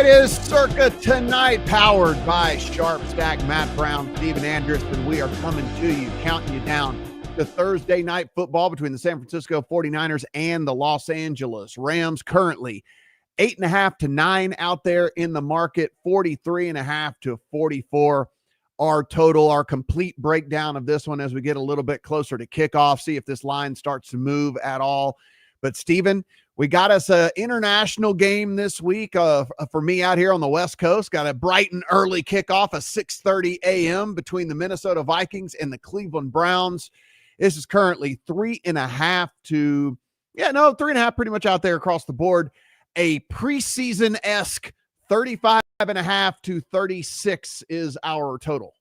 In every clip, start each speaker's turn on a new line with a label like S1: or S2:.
S1: It is Circa Tonight, powered by SharpStack. Matt Brown, Stephen Andress, and we are coming to you, counting you down to Thursday night football between the San Francisco 49ers and the Los Angeles Rams. Currently 8.5 to 9 out there in the market, 43.5 to 44. Our total, our complete breakdown of this one as we get a little bit closer to kickoff, see if this line starts to move at all. But Stephen, we got us an international game this week for me out here on the West Coast. Got a bright and early kickoff, a 6:30 a.m. between the Minnesota Vikings and the Cleveland Browns. This is currently 3.5 to, 3.5 pretty much out there across the board. A preseason-esque 35.5 to 36 is our total.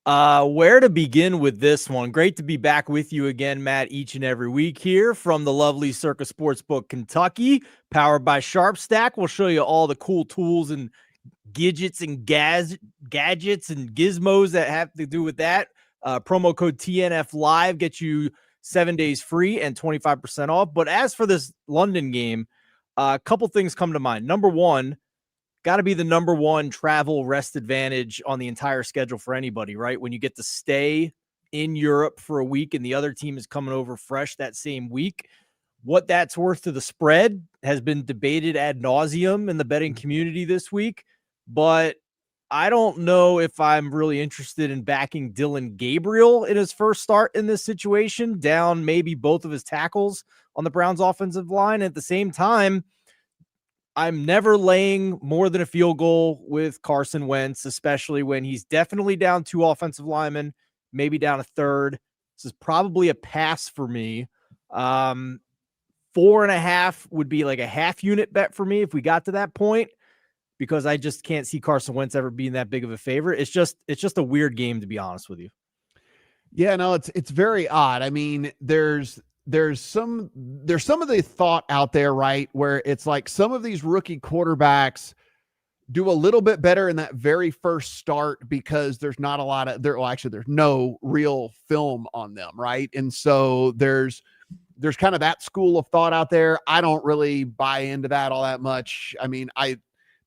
S2: Where to begin with this one? Great to be back with you again, Matt, each and every week here from the lovely Circa Sportsbook Kentucky, powered by SharpStack. We'll show you all the cool tools and gadgets and gadgets and gizmos that have to do with that. Promo code TNF Live gets you 7 days free and 25% off. But as for this London game, a couple things come to mind. Number one, got to be the number one travel rest advantage on the entire schedule for anybody, right? When you get to stay in Europe for a week and the other team is coming over fresh that same week. What that's worth to the spread has been debated ad nauseum in the betting community this week, but I don't know if I'm really interested in backing Dylan Gabriel in his first start in this situation, down maybe both of his tackles on the Browns offensive line. At the same time, I'm never laying more than a field goal with Carson Wentz, especially when he's definitely down 2 offensive linemen, maybe down a third. This is probably a pass for me. 4.5 would be like a half unit bet for me if we got to that point, because I just can't see Carson Wentz ever being that big of a favorite. It's just a weird game, to be honest with you.
S1: Yeah, no, it's very odd. I mean, there's some of the thought out there, right, where it's like some of these rookie quarterbacks do a little bit better in that very first start because there's not a lot of there's no real film on them, right? And so there's kind of that school of thought out there. I don't really buy into that all that much. I mean,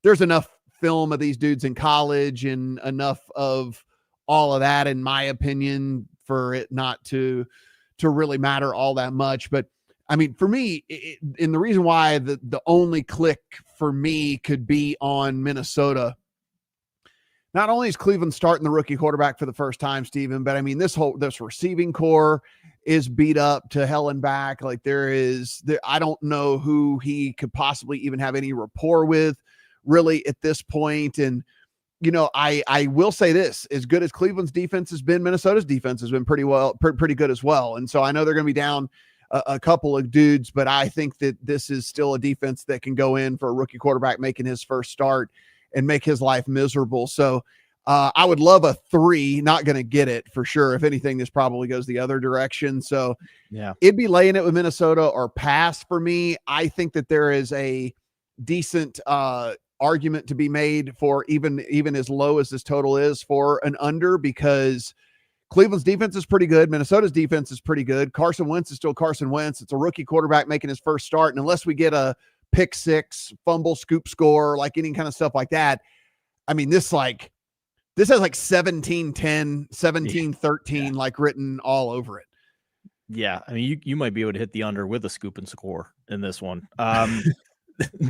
S1: there's enough film of these dudes in college and enough of all of that, in my opinion, for it not to really matter all that much. But I mean, for me, and the reason why the only click for me could be on Minnesota, not only is Cleveland starting the rookie quarterback for the first time, Steven, but I mean, this receiving core is beat up to hell and back. Like I don't know who he could possibly even have any rapport with really at this point. And I will say this: as good as Cleveland's defense has been, Minnesota's defense has been pretty good as well. And so I know they're going to be down a couple of dudes, but I think that this is still a defense that can go in for a rookie quarterback making his first start and make his life miserable. So I would love a 3, not going to get it for sure. If anything, this probably goes the other direction. So yeah, it'd be laying it with Minnesota or pass for me. I think that there is a decent, argument to be made for even as low as this total is for an under, because Cleveland's defense is pretty good. Minnesota's defense is pretty good. Carson Wentz is still Carson Wentz. It's a rookie quarterback making his first start. And unless we get a pick 6, fumble, scoop score, like any kind of stuff like that, I mean, this has like 17-10, 17-13, like written all over it.
S2: Yeah. I mean, you might be able to hit the under with a scoop and score in this one.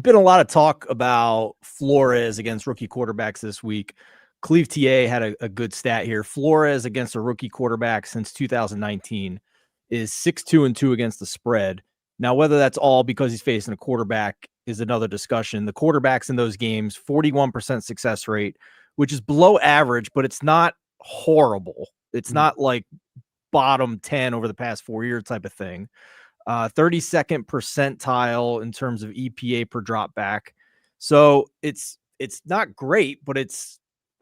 S2: Been a lot of talk about Flores against rookie quarterbacks this week. Cleve TA had a good stat here. Flores against a rookie quarterback since 2019 is 6-2-2 against the spread. Now, whether that's all because he's facing a quarterback is another discussion. The quarterbacks in those games, 41% success rate, which is below average, but it's not horrible. It's not like bottom 10 over the past 4 year type of thing. 32nd percentile in terms of EPA per drop back. So it's not great, but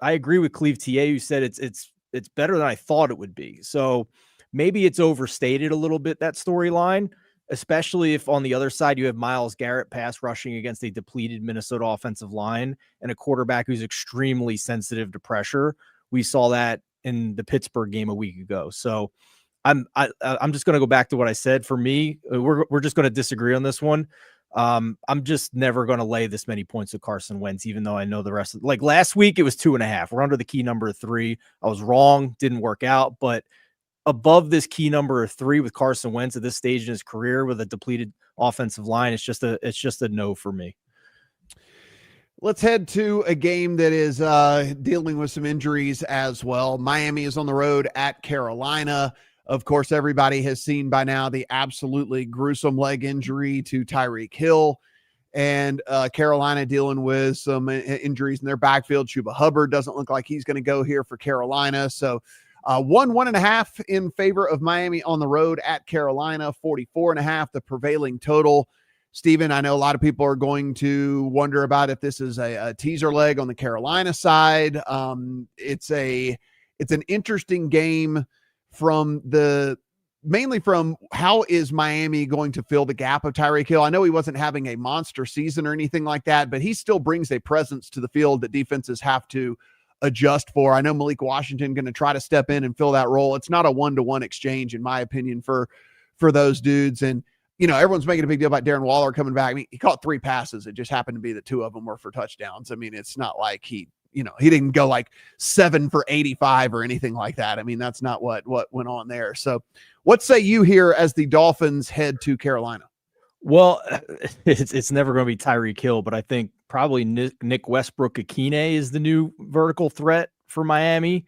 S2: I agree with Cleve TA, who said it's better than I thought it would be. So maybe it's overstated a little bit, that storyline, especially if on the other side you have Myles Garrett pass rushing against a depleted Minnesota offensive line and a quarterback who's extremely sensitive to pressure. We saw that in the Pittsburgh game a week ago. So I'm just going to go back to what I said. For me, we're just going to disagree on this one. I'm just never going to lay this many points with Carson Wentz, even though I know the rest of, like last week, it was 2.5. We're under the key number of 3. I was wrong. Didn't work out, but above this key number of 3 with Carson Wentz at this stage in his career with a depleted offensive line, it's just a no for me.
S1: Let's head to a game that is dealing with some injuries as well. Miami is on the road at Carolina. Of course, everybody has seen by now the absolutely gruesome leg injury to Tyreek Hill, and Carolina dealing with some injuries in their backfield. Chuba Hubbard doesn't look like he's going to go here for Carolina. So 1.5 in favor of Miami on the road at Carolina, 44.5, the prevailing total. Steven, I know a lot of people are going to wonder about if this is a teaser leg on the Carolina side. It's an interesting game mainly from how is Miami going to fill the gap of Tyreek Hill. I know he wasn't having a monster season or anything like that, but he still brings a presence to the field that defenses have to adjust for. I know Malik Washington going to try to step in and fill that role. It's not a one-to-one exchange, in my opinion, for those dudes. And everyone's making a big deal about Darren Waller coming back. I mean, he caught 3 passes. It just happened to be that 2 of them were for touchdowns. I mean, it's not like he didn't go like 7 for 85 or anything like that. I mean, that's not what went on there. So what say you here as the Dolphins head to Carolina?
S2: Well, it's never going to be Tyreek Hill, but I think probably Nick Westbrook-Akine is the new vertical threat for Miami.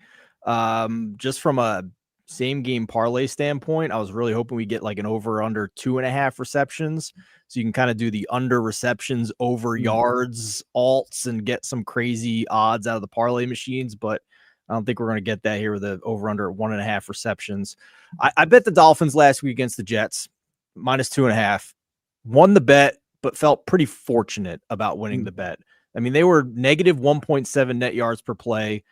S2: Just from a same game parlay standpoint, I was really hoping we get like an over under 2.5 receptions. So you can kind of do the under receptions, over yards, alts, and get some crazy odds out of the parlay machines. But I don't think we're going to get that here with the over under 1.5 receptions. I bet the Dolphins last week against the Jets, -2.5, won the bet, but felt pretty fortunate about winning the bet. I mean, they were negative 1.7 net yards per play.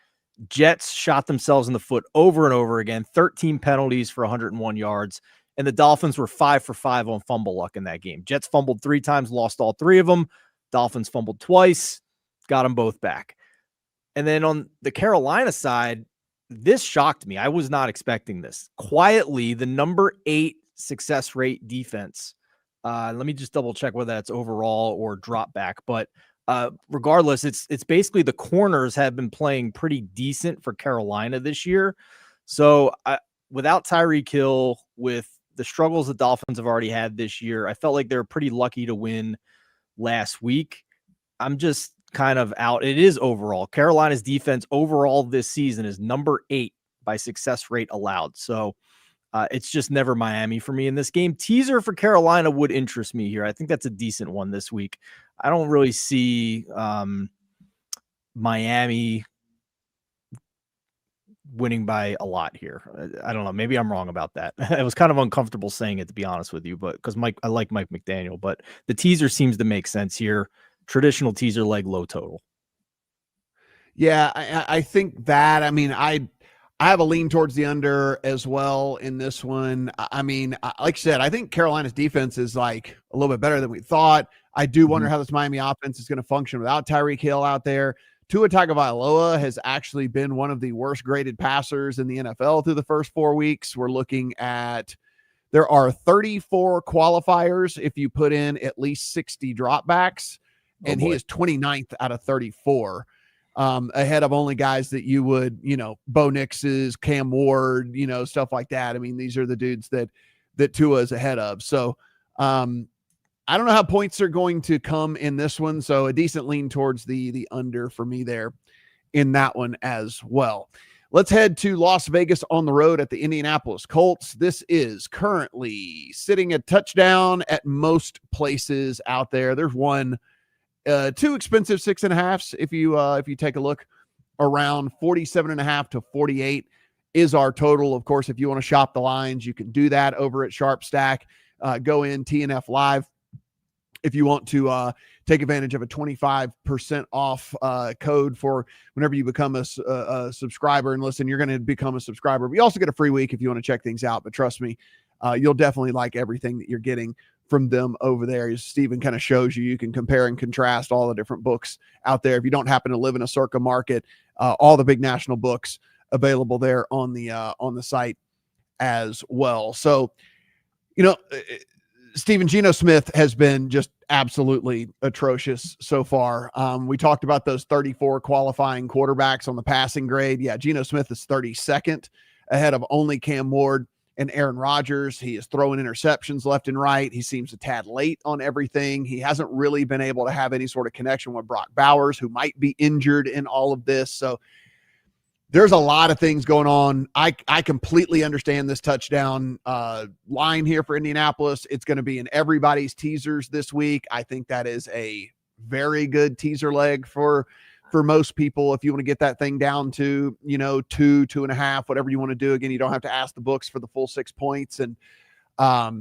S2: Jets shot themselves in the foot over and over again, 13 penalties for 101 yards. And the Dolphins were 5 for 5 on fumble luck in that game. Jets fumbled 3 times, lost all 3 of them. Dolphins fumbled twice, got them both back. And then on the Carolina side, this shocked me. I was not expecting this. Quietly, the number 8 success rate defense. Let me just double check whether that's overall or drop back. But regardless, it's basically the corners have been playing pretty decent for Carolina this year. So without Tyreek Hill, with the struggles the Dolphins have already had this year, I felt like they were pretty lucky to win last week. I'm just kind of out. It is overall. Carolina's defense overall this season is number 8 by success rate allowed. So it's just never Miami for me in this game. Teaser for Carolina would interest me here. I think that's a decent one this week. I don't really see Miami winning by a lot here. I don't know. Maybe I'm wrong about that. I was kind of uncomfortable saying it, to be honest with you, but because I like Mike McDaniel, but the teaser seems to make sense here. Traditional teaser leg, low total.
S1: Yeah, I think that, I mean, I have a lean towards the under as well in this one. I mean, like I said, I think Carolina's defense is like a little bit better than we thought. I do wonder how this Miami offense is going to function without Tyreek Hill out there. Tua Tagovailoa has actually been one of the worst graded passers in the NFL through the first 4 weeks. We're looking at, there are 34 qualifiers if you put in at least 60 dropbacks, and he is 29th out of 34. Ahead of only guys that you would, Bo Nix's, Cam Ward, stuff like that. I mean, these are the dudes that Tua is ahead of. So I don't know how points are going to come in this one. So a decent lean towards the under for me there in that one as well. Let's head to Las Vegas on the road at the Indianapolis Colts. This is currently sitting a touchdown at most places out there. There's one, 2 expensive 6.5s. If you take a look around 47.5 to 48 is our total. Of course, if you want to shop the lines, you can do that over at SharpStack. Go in TNF Live. If you want to take advantage of a 25% off code for whenever you become a subscriber, and listen, you're going to become a subscriber. We also get a free week if you want to check things out, but trust me, you'll definitely like everything that you're getting from them over there. As Steven kind of shows you, you can compare and contrast all the different books out there. If you don't happen to live in a Circa market, all the big national books available there on the site as well. So, Steven, Geno Smith has been just absolutely atrocious so far. We talked about those 34 qualifying quarterbacks on the passing grade. Yeah, Geno Smith is 32nd, ahead of only Cam Ward and Aaron Rodgers. He is throwing interceptions left and right. He seems a tad late on everything. He hasn't really been able to have any sort of connection with Brock Bowers, who might be injured in all of this. So there's a lot of things going on. I completely understand this touchdown line here for Indianapolis. It's going to be in everybody's teasers this week. I think that is a very good teaser leg for most people. If you want to get that thing down to, 2.5, whatever you want to do. Again, you don't have to ask the books for the full 6 points. And I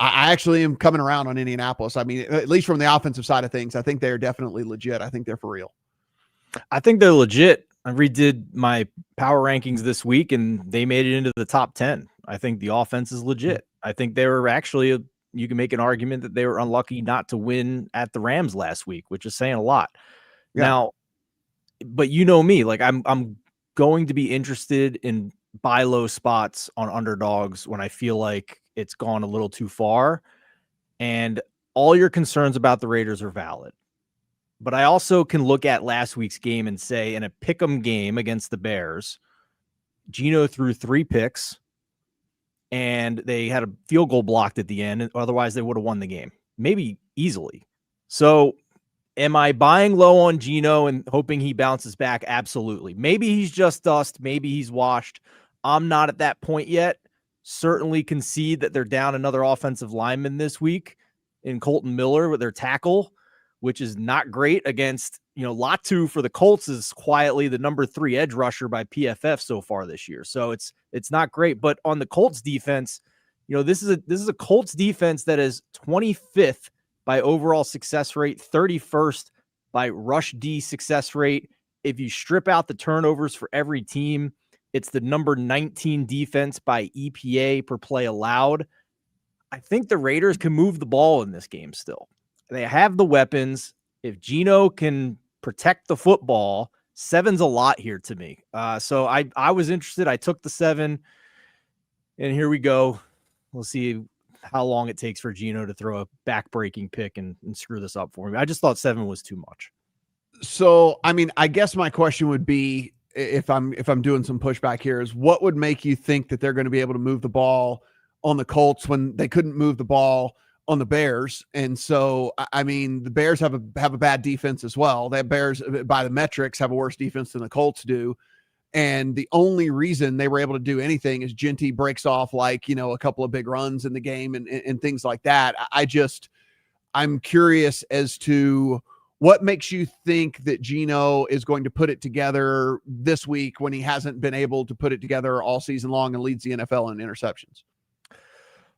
S1: actually am coming around on Indianapolis. I mean, at least from the offensive side of things, I think they're definitely legit. I think they're for real.
S2: I think they're legit. I redid my power rankings this week, and they made it into the top 10. I think the offense is legit. I think they were actually, you can make an argument that they were unlucky not to win at the Rams last week, which is saying a lot. Yeah. Now, but you know me, like I'm going to be interested in buy low spots on underdogs when I feel like it's gone a little too far. And all your concerns about the Raiders are valid. But I also can look at last week's game and say, in a pick'em game against the Bears, Geno threw 3 picks and they had a field goal blocked at the end. And otherwise they would have won the game, maybe easily. So am I buying low on Geno and hoping he bounces back? Absolutely. Maybe he's just dust. Maybe he's washed. I'm not at that point yet. Certainly concede that they're down another offensive lineman this week in Colton Miller with their tackle, which is not great against, Latu for the Colts is quietly the number 3 edge rusher by PFF so far this year. So it's not great, but on the Colts defense, this is a Colts defense that is 25th by overall success rate, 31st by rush D success rate. If you strip out the turnovers for every team, it's the number 19 defense by EPA per play allowed. I think the Raiders can move the ball in this game still. They have the weapons. If Geno can protect the football, 7's a lot here to me. So I was interested. I took the 7, and here we go. We'll see how long it takes for Geno to throw a back-breaking pick and screw this up for me. I just thought 7 was too much.
S1: So, I mean, I guess my question would be, if I'm doing some pushback here, is what would make you think that they're going to be able to move the ball on the Colts when they couldn't move the ball on the Bears? And so, I mean, the Bears have a bad defense as well. The Bears, by the metrics, have a worse defense than the Colts do. And the only reason they were able to do anything is Genty breaks off like, a couple of big runs in the game and things like that. I'm curious as to what makes you think that Geno is going to put it together this week when he hasn't been able to put it together all season long and leads the NFL in interceptions.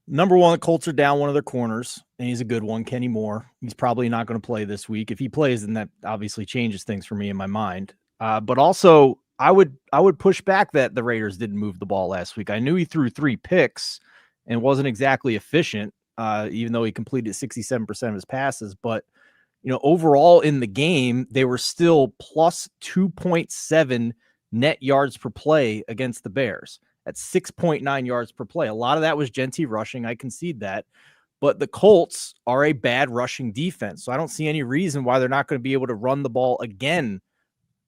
S2: Number one, the Colts are down one of their corners, and he's a good one, Kenny Moore. He's probably not going to play this week. If he plays, then that obviously changes things for me in my mind. But also, I would push back that the Raiders didn't move the ball last week. I knew he threw 3 picks and wasn't exactly efficient, even though he completed 67% of his passes. But, overall in the game, they were still plus 2.7 net yards per play against the Bears. At 6.9 yards per play. A lot of that was Genty rushing. I concede that. But the Colts are a bad rushing defense. So I don't see any reason why they're not going to be able to run the ball again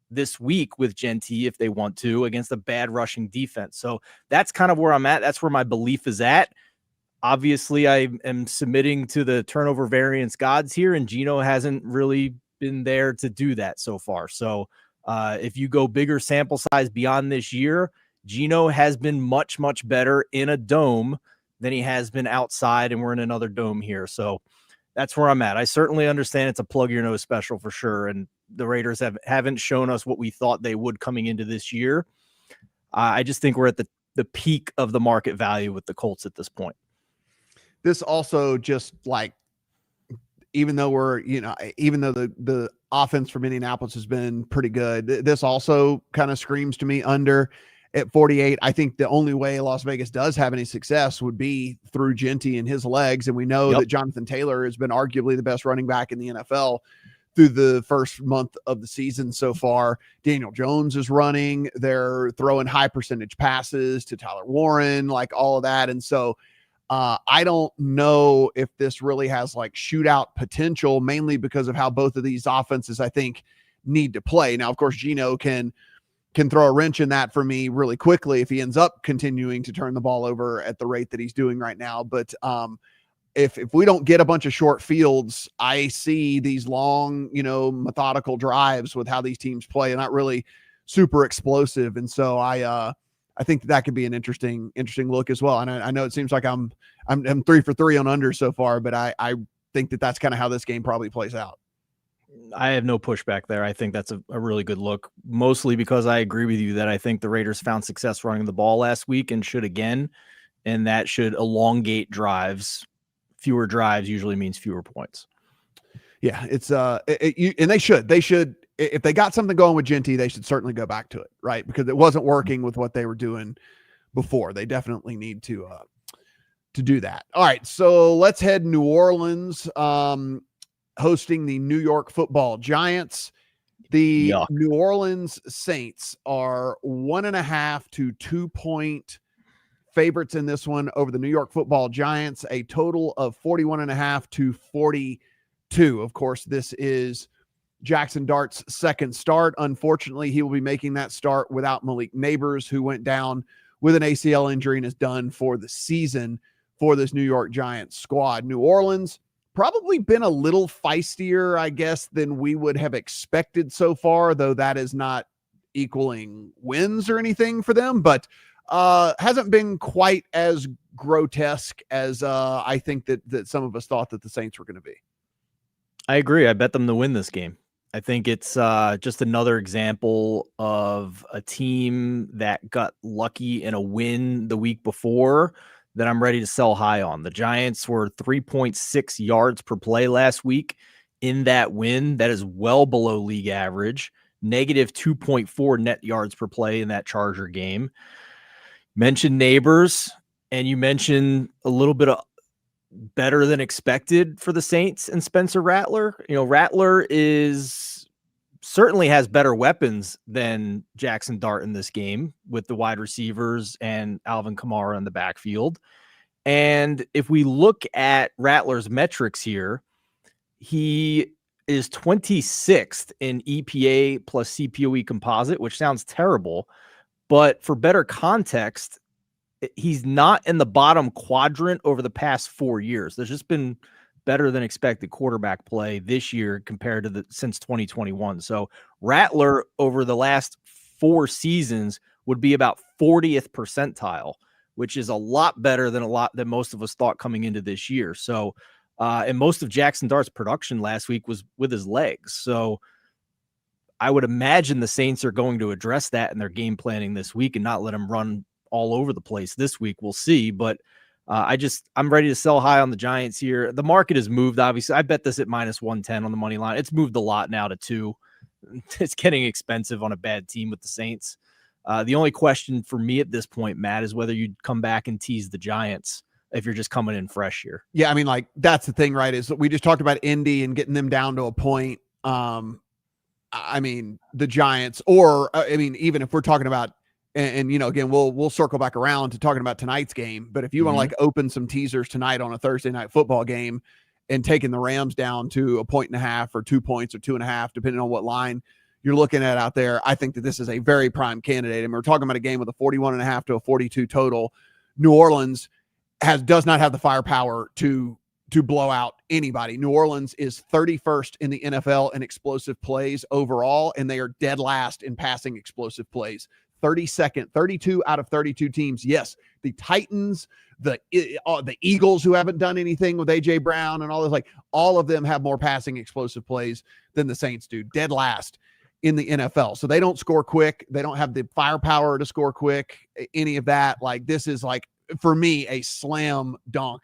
S2: this week with Genty if they want to against a bad rushing defense. So that's kind of where I'm at. That's where my belief is at. Obviously, I am submitting to the turnover variance gods here, and Geno hasn't really been there to do that so far. So if you go bigger sample size beyond this year, Geno has been much, much better in a dome than he has been outside, and we're in another dome here. So that's where I'm at. I certainly understand it's a plug your nose special for sure, and the Raiders haven't shown us what we thought they would coming into this year. I just think we're at the peak of the market value with the Colts at this point.
S1: This also just like, even though the offense from Indianapolis has been pretty good, this also kind of screams to me under at 48. I think the only way Las Vegas does have any success would be through Genty and his legs. And we know that Jonathan Taylor has been arguably the best running back in the NFL through the first month of the season so far. Daniel Jones is running. They're throwing high percentage passes to Tyler Warren, like all of that. And so I don't know if this really has like shootout potential, mainly because of how both of these offenses, I think, need to play. Now, of course, Geno can throw a wrench in that for me really quickly if he ends up continuing to turn the ball over at the rate that he's doing right now. But if we don't get a bunch of short fields, I see these long, methodical drives with how these teams play, and not really super explosive. And so I think that could be an interesting look as well. And I know it seems like I'm 3 for 3 on under so far, but I think that's kind of how this game probably plays out.
S2: I have no pushback there. I think that's a really good look, mostly because I agree with you that I think the Raiders found success running the ball last week and should again, and that should elongate drives. Fewer drives usually means fewer points.
S1: Yeah, it's and they should if they got something going with Genty, they should certainly go back to it, right? Because it wasn't working with what they were doing before. They definitely need to do that. All right, so let's head New Orleans, hosting the New York Football Giants. The New Orleans Saints are 1.5 to 2 point favorites in this one over the New York Football Giants, a total of 41.5 to 42. Of course, this is Jackson Dart's second start. Unfortunately, he will be making that start without Malik Neighbors, who went down with an ACL injury and is done for the season for this New York Giants squad. New Orleans probably been a little feistier, I guess, than we would have expected so far, though that is not equaling wins or anything for them, but hasn't been quite as grotesque as I think that some of us thought that the Saints were going to be.
S2: I agree. I bet them to win this game. I think it's just another example of a team that got lucky in a win the week before that I'm ready to sell high on. The Giants were 3.6 yards per play last week in that win. That is well below league average. Negative 2.4 net yards per play in that Charger game. Mentioned Neighbors, and you mentioned a little bit of better than expected for the Saints and Spencer Rattler. Rattler certainly has better weapons than Jackson Dart in this game with the wide receivers and Alvin Kamara in the backfield. And if we look at Rattler's metrics here, he is 26th in EPA plus CPOE composite, which sounds terrible, but for better context, he's not in the bottom quadrant over the past 4 years. There's just been better than expected quarterback play this year compared to since 2021. So Rattler over the last 4 seasons would be about 40th percentile, which is a lot better than most of us thought coming into this year. So, and most of Jackson Dart's production last week was with his legs. So I would imagine the Saints are going to address that in their game planning this week and not let him run all over the place this week. We'll see, but I'm ready to sell high on the Giants here. The market has moved, obviously. I bet this at -110 on the money line. It's moved a lot now to 2. It's getting expensive on a bad team with the Saints. The only question for me at this point, Matt, is whether you'd come back and tease the Giants if you're just coming in fresh here.
S1: Yeah, I mean, like, that's the thing, right? Is that we just talked about Indy and getting them down to a point. I mean, the Giants, or even if we're talking about, and again, we'll circle back around to talking about tonight's game. But if you want to like open some teasers tonight on a Thursday night football game and taking the Rams down to 1.5 or 2 points or 2.5, depending on what line you're looking at out there, I think that this is a very prime candidate. And we're talking about a game with a 41.5 to a 42 total. New Orleans does not have the firepower to blow out anybody. New Orleans is 31st in the NFL in explosive plays overall, and they are dead last in passing explosive plays. 32nd, 32 out of 32 teams. Yes, the Titans, the Eagles, who haven't done anything with A.J. Brown and all this, like, all of them have more passing explosive plays than the Saints do. Dead last in the NFL. So they don't score quick. They don't have the firepower to score quick, any of that. Like, this is, like, for me, a slam dunk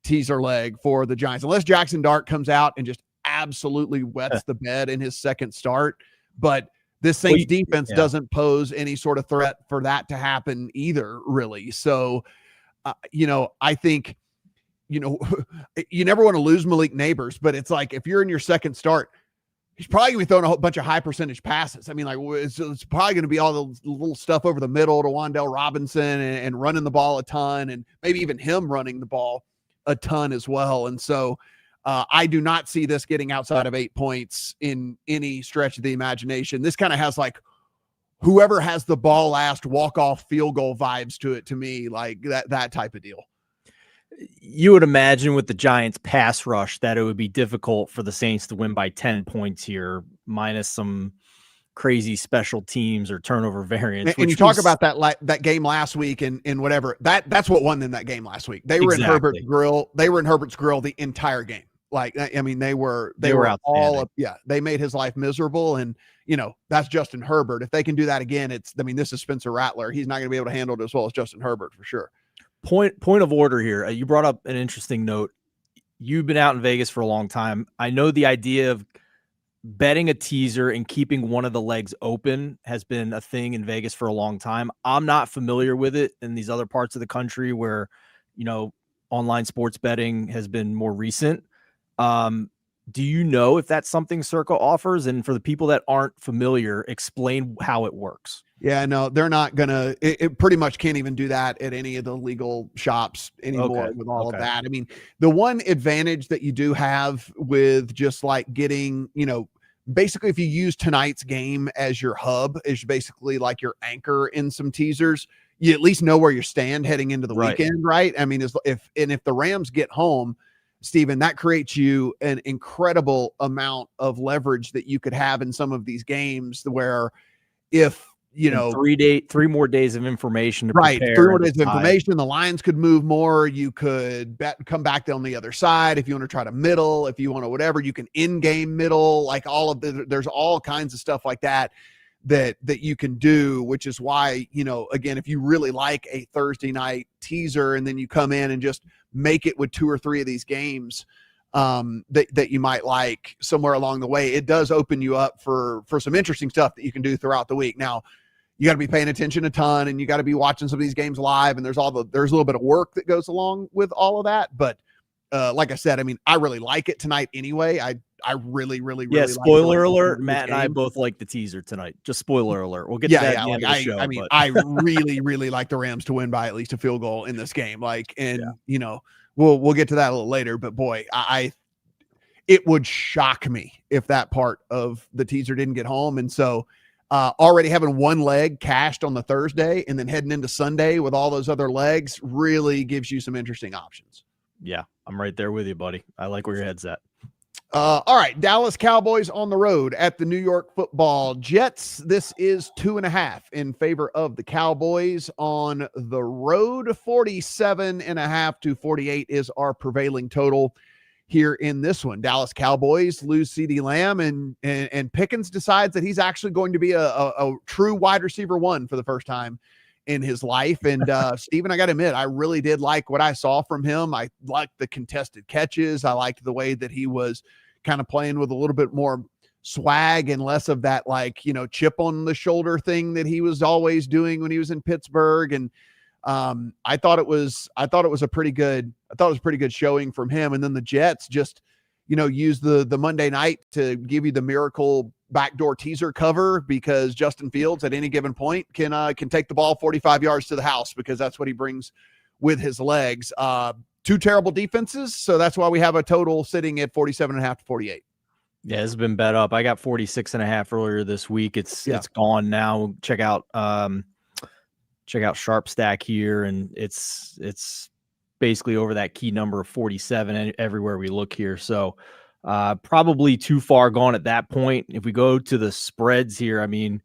S1: teaser leg for the Giants. Unless Jackson Dart comes out and just absolutely wets the bed in his second start. But this Saints defense doesn't pose any sort of threat for that to happen either, really. So, I think, you never want to lose Malik Neighbors, but it's like, if you're in your second start, he's probably going to be throwing a whole bunch of high percentage passes. I mean, like it's probably going to be all the little stuff over the middle to Wan'Dale Robinson and running the ball a ton, and maybe even him running the ball a ton as well. And so I do not see this getting outside of 8 points in any stretch of the imagination. This kind of has like whoever has the ball last walk-off field goal vibes to it, to me, like that type of deal.
S2: You would imagine with the Giants pass rush that it would be difficult for the Saints to win by 10 points here, minus some crazy special teams or turnover variance.
S1: And you talk about that game last week and whatever, that's what won them that game last week. They were in Herbert's grill. They were in Herbert's grill the entire game. Like, I mean, they were all up. Yeah. They made his life miserable. And, you know, that's Justin Herbert. If they can do that again, this is Spencer Rattler. He's not going to be able to handle it as well as Justin Herbert for sure.
S2: Point of order here. You brought up an interesting note. You've been out in Vegas for a long time. I know the idea of betting a teaser and keeping one of the legs open has been a thing in Vegas for a long time. I'm not familiar with it in these other parts of the country where, you know, online sports betting has been more recent. Do you know if that's something Circa offers? And for the people that aren't familiar, explain how it works.
S1: Yeah, no, they're not gonna. It pretty much can't even do that at any of the legal shops anymore with all of that. I mean, the one advantage that you do have with just like getting, you know, basically if you use tonight's game as your hub, is basically like your anchor in some teasers, you at least know where you stand heading into the weekend, right? I mean, if the Rams get home, Steven, that creates you an incredible amount of leverage that you could have in some of these games where if, you know,
S2: 3 more days of information to prepare.
S1: 3 more days of information. The lines could move more. You could come back on the other side. If you want to try to middle, if you want to, whatever, you can in-game middle, like there's all kinds of stuff like that you can do, which is why, you know, again, if you really like a Thursday night teaser and then you come in and just make it with 2 or 3 of these games that you might like somewhere along the way, it does open you up for some interesting stuff that you can do throughout the week. Now, you got to be paying attention a ton and you got to be watching some of these games live, and there's a little bit of work that goes along with all of that. But like I said, I mean, I really like it tonight anyway. I really
S2: spoiler alert, Matt and I both like the teaser tonight. Just spoiler alert. We'll get to that at the end of the show.
S1: I mean, I really like the Rams to win by at least a field goal in this game. Like, and you know, we'll get to that a little later, but boy, it would shock me if that part of the teaser didn't get home. And so already having one leg cashed on the Thursday and then heading into Sunday with all those other legs really gives you some interesting options.
S2: Yeah, I'm right there with you, buddy. I like where your head's at.
S1: All right, Dallas Cowboys on the road at the New York Football Jets. This is 2.5 in favor of the Cowboys on the road. 47.5 to 48 is our prevailing total here in this one. Dallas Cowboys lose CeeDee Lamb, and Pickens decides that he's actually going to be a true wide receiver one for the first time in his life. And Steven, I got to admit, I really did like what I saw from him. I liked the contested catches. I liked the way that he was kind of playing with a little bit more swag and less of that, like, you know, chip on the shoulder thing that he was always doing when he was in Pittsburgh. And I thought it was a pretty good showing from him. And then the Jets just, you know, use the Monday night to give you the miracle backdoor teaser cover, because Justin Fields at any given point can take the ball 45 yards to the house, because that's what he brings with his legs. 2 terrible defenses. So that's why we have a total sitting at 47.5 to 48.
S2: Yeah, it's been bet up. I got 46.5 earlier this week. It's gone now. Check out SharpStack here, and it's basically over that key number of 47 everywhere we look here. So probably too far gone at that point. If we go to the spreads here, I mean,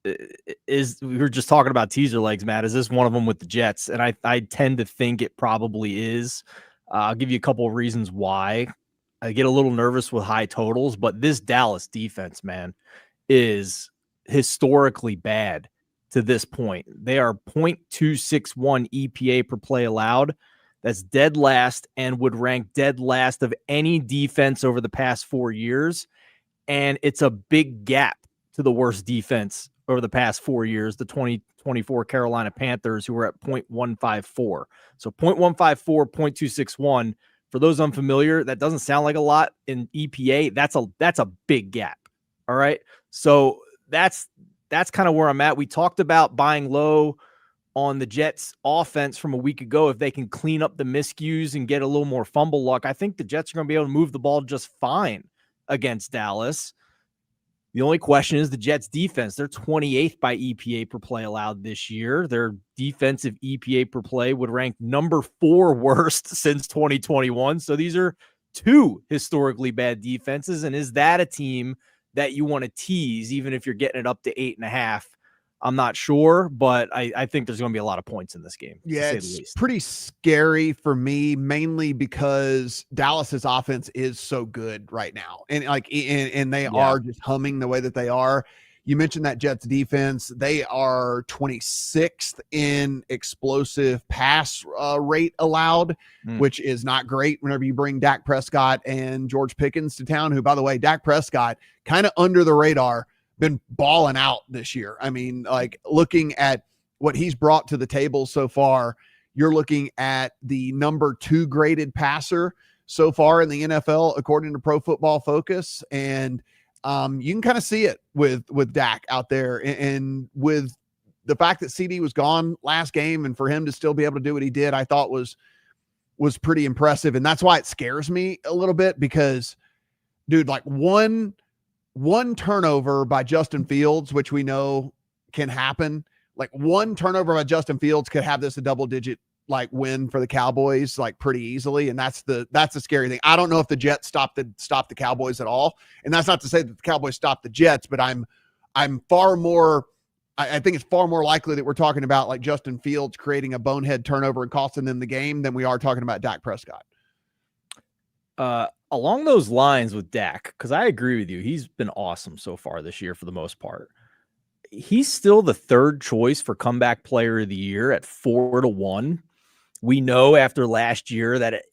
S2: we were just talking about teaser legs, Matt. Is this one of them with the Jets? And I tend to think it probably is. I'll give you a couple of reasons why. I get a little nervous with high totals, but this Dallas defense, man, is historically bad to this point. They are 0.261 EPA per play allowed. That's dead last and would rank dead last of any defense over the past 4 years. And it's a big gap to the worst defense over the past 4 years, the 2024 Carolina Panthers, who were at 0.154. So 0.154, 0.261 For those unfamiliar, that doesn't sound like a lot in EPA. That's a big gap. All right. So that's kind of where I'm at. We talked about buying low on the Jets offense from a week ago. If they can clean up the miscues and get a little more fumble luck, I think the Jets are going to be able to move the ball just fine against Dallas. The only question is the Jets defense. They're 28th by EPA per play allowed this year. Their defensive EPA per play would rank number 4 worst since 2021. So these are 2 historically bad defenses. And is that a team that you want to tease, even if you're getting it up to 8.5? I'm not sure, but I think there's going to be a lot of points in this game.
S1: Yeah, it's pretty scary for me, mainly because Dallas's offense is so good right now, and they are just humming the way that they are. You mentioned that Jets defense; they are 26th in explosive pass rate allowed, which is not great. Whenever you bring Dak Prescott and George Pickens to town, who, by the way, Dak Prescott kind of under the radar, been balling out this year. I mean, like, looking at what he's brought to the table so far, you're looking at the number 2 graded passer so far in the NFL, according to Pro Football Focus. And you can kind of see it with Dak out there, and with the fact that CD was gone last game, and for him to still be able to do what he did, I thought was pretty impressive. And that's why it scares me a little bit, because, dude, like one turnover by Justin Fields, which we know can happen. Like, one turnover by Justin Fields could have this a double-digit like win for the Cowboys, like, pretty easily. And that's the scary thing. I don't know if the Jets stopped the Cowboys at all. And that's not to say that the Cowboys stopped the Jets, but I think it's far more likely that we're talking about, like, Justin Fields creating a bonehead turnover and costing them the game than we are talking about Dak Prescott.
S2: Along those lines with Dak, because I agree with you, he's been awesome so far this year for the most part. He's still the 3rd choice for comeback player of the year at 4-1. We know after last year that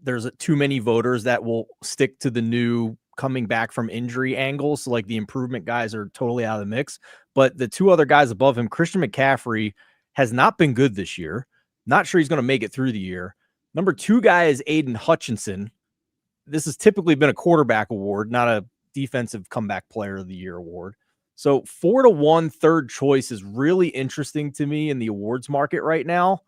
S2: there's too many voters that will stick to the new coming back from injury angles. So, like, the improvement guys are totally out of the mix. But the 2 other guys above him, Christian McCaffrey, has not been good this year. Not sure he's going to make it through the year. Number 2 guy is Aiden Hutchinson. This has typically been a quarterback award, not a defensive comeback player of the year award. So 4-1 3rd choice is really interesting to me in the awards market right now,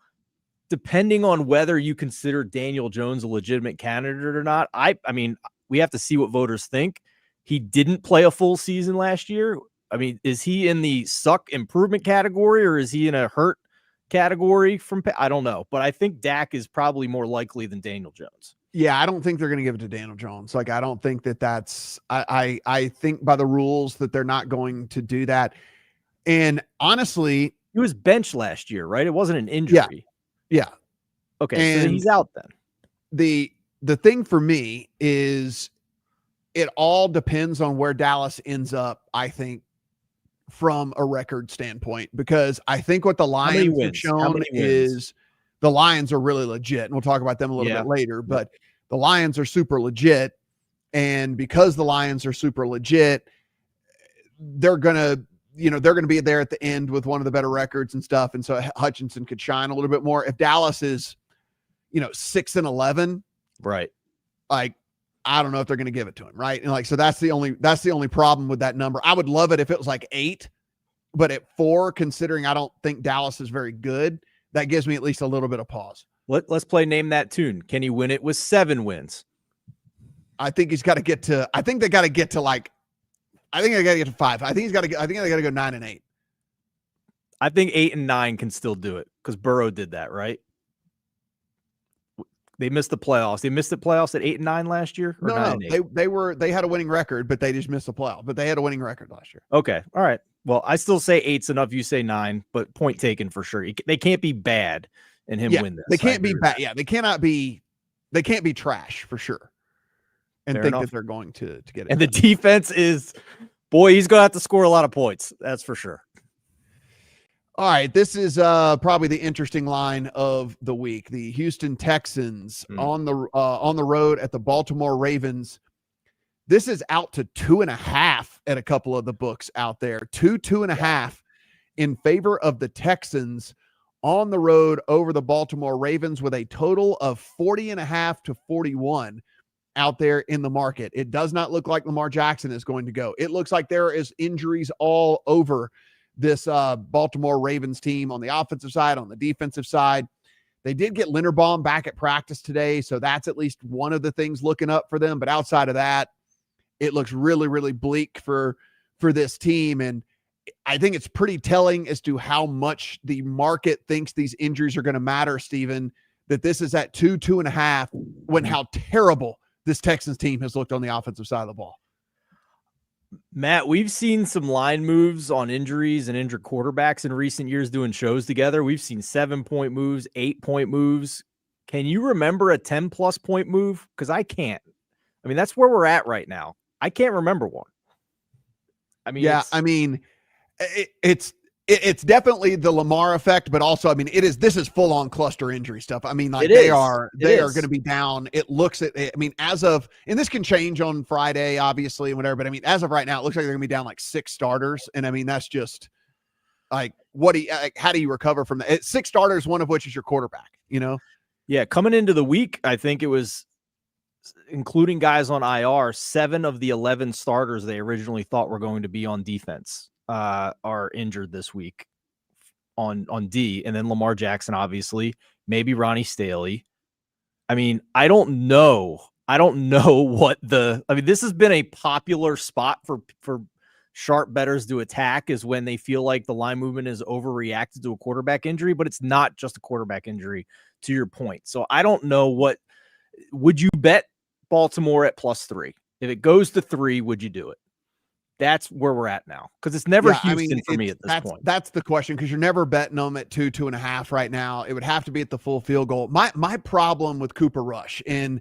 S2: depending on whether you consider Daniel Jones a legitimate candidate or not. I mean, we have to see what voters think. He didn't play a full season last year. I mean, is he in the suck improvement category, or is he in a hurt category I don't know, but I think Dak is probably more likely than Daniel Jones.
S1: Yeah, I don't think they're going to give it to Daniel Jones. Like, I don't think that's I think by the rules that they're not going to do that. And honestly,
S2: he was benched last year, right? It wasn't an injury.
S1: Yeah.
S2: Okay, so he's out then.
S1: The thing for me is, it all depends on where Dallas ends up, I think, from a record standpoint, because I think what the Lions have shown is the Lions are really legit, and we'll talk about them a little bit later, but the Lions are super legit. And because the Lions are super legit, they're going to be there at the end with one of the better records and stuff. And so Hutchinson could shine a little bit more. If Dallas is, 6-11,
S2: right?
S1: Like, I don't know if they're going to give it to him. Right. And, like, so that's the only problem with that number. I would love it if it was like 8, but at 4, considering I don't think Dallas is very good, that gives me at least a little bit of pause.
S2: Let's play Name That Tune. Can he win it with 7 wins?
S1: I think he's got to get to, I think they got to get to 5. I think they got to go 9 and 8.
S2: I think 8 and 9 can still do it, because Burrow did that, right? They missed the playoffs. They missed the playoffs at 8 and 9 last year? Or
S1: no, they had a winning record, but they just missed the playoff. But they had a winning record last year.
S2: Okay. All right. Well, I still say 8's enough. You say 9, but point taken for sure. They can't be bad and him win this.
S1: They can't be bad. Yeah, they can't be trash for sure. And
S2: Fair
S1: think
S2: enough.
S1: that they're going to get it.
S2: And the defense is, boy, he's going to have to score a lot of points. That's for sure.
S1: All right, this is probably the interesting line of the week. The Houston Texans on the road at the Baltimore Ravens. This is out to 2.5 at a couple of the books out there. 2.5 in favor of the Texans on the road over the Baltimore Ravens with a total of 40.5 to 41 out there in the market. It does not look like Lamar Jackson is going to go. It looks like there is injuries all over this Baltimore Ravens team on the offensive side, on the defensive side. They did get Linderbaum back at practice today, so that's at least one of the things looking up for them. But outside of that, it looks really, really bleak for this team. And I think it's pretty telling as to how much the market thinks these injuries are going to matter, Stephen, that this is at 2.5, when how terrible this Texans team has looked on the offensive side of the ball.
S2: Matt, we've seen some line moves on injuries and injured quarterbacks in recent years doing shows together. We've seen 7-point moves, 8-point moves. Can you remember a 10-plus point move? Because I can't. I mean, that's where we're at right now. I can't remember one. I mean,
S1: yeah, I mean, it's definitely the Lamar effect, but also, I mean, this is full on cluster injury stuff. I mean, like they are going to be down. It looks at, I mean, as of, and this can change on Friday, obviously, and whatever, but I mean, as of right now, it looks like they're going to be down like 6 starters. And I mean, that's just like, how do you recover from that? 6 starters, one of which is your quarterback, you know?
S2: Yeah. Coming into the week, I think it was, including guys on IR, 7 of the 11 starters they originally thought were going to be on defense are injured this week on D. And then Lamar Jackson, obviously, maybe Ronnie Staley. I mean, I don't know what this has been a popular spot for sharp bettors to attack, is when they feel like the line movement is overreacted to a quarterback injury, but it's not just a quarterback injury, to your point. So I don't know would you bet Baltimore at +3? If it goes to 3, would you do it? That's where we're at now, because it's never Houston for me at this point.
S1: That's the question, because you're never betting them at 2.5 right now. It would have to be at the full field goal. My problem with Cooper Rush, and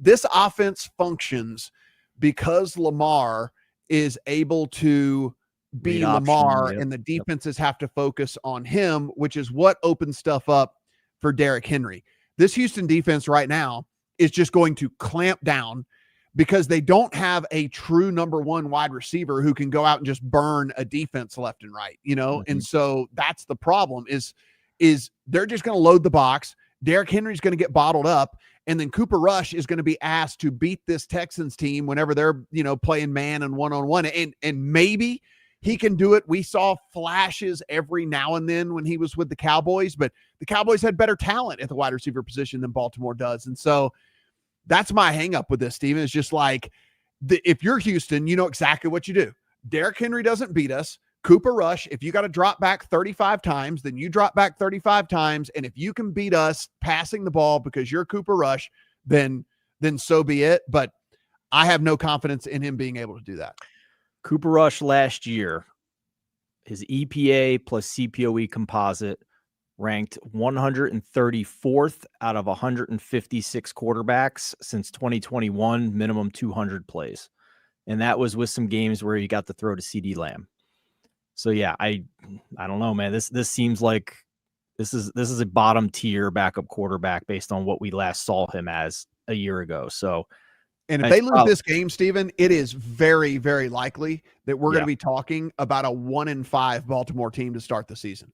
S1: this offense functions because Lamar is able to be Lamar, and the defenses have to focus on him, which is what opens stuff up for Derrick Henry. This Houston defense right now is just going to clamp down, because they don't have a true number 1 wide receiver who can go out and just burn a defense left and right, you know? Mm-hmm. And so that's the problem is they're just going to load the box. Derrick Henry's going to get bottled up, and then Cooper Rush is going to be asked to beat this Texans team whenever they're, playing man and one-on-one. And maybe he can do it. We saw flashes every now and then when he was with the Cowboys, but the Cowboys had better talent at the wide receiver position than Baltimore does. And so that's my hang up with this, Steven. It's just like, if you're Houston, you know exactly what you do. Derrick Henry doesn't beat us. Cooper Rush, if you got to drop back 35 times, then you drop back 35 times. And if you can beat us passing the ball because you're Cooper Rush, then so be it. But I have no confidence in him being able to do that.
S2: Cooper Rush last year, his EPA plus CPOE composite ranked 134th out of 156 quarterbacks since 2021, minimum 200 plays. And that was with some games where he got to throw to CeeDee Lamb. So yeah, I don't know, man. This seems like this is a bottom tier backup quarterback based on what we last saw him as a year ago. So,
S1: and if they lose this game, Steven, it is very, very likely that we're going to be talking about a 1-5 Baltimore team to start the season.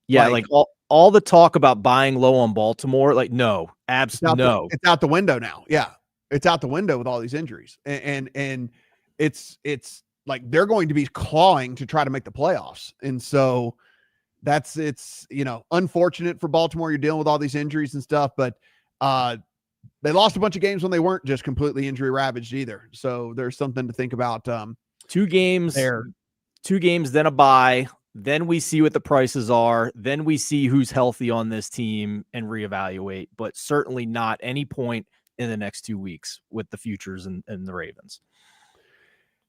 S2: Yeah, like all the talk about buying low on Baltimore, like no, absolutely no.
S1: It's out the window now. Yeah, it's out the window with all these injuries, and it's like they're going to be clawing to try to make the playoffs, and so it's unfortunate for Baltimore. You're dealing with all these injuries and stuff, but they lost a bunch of games when they weren't just completely injury ravaged either. So there's something to think about.
S2: 2 games, then a bye. Then we see what the prices are. Then we see who's healthy on this team and reevaluate, but certainly not any point in the next 2 weeks with the futures and the Ravens.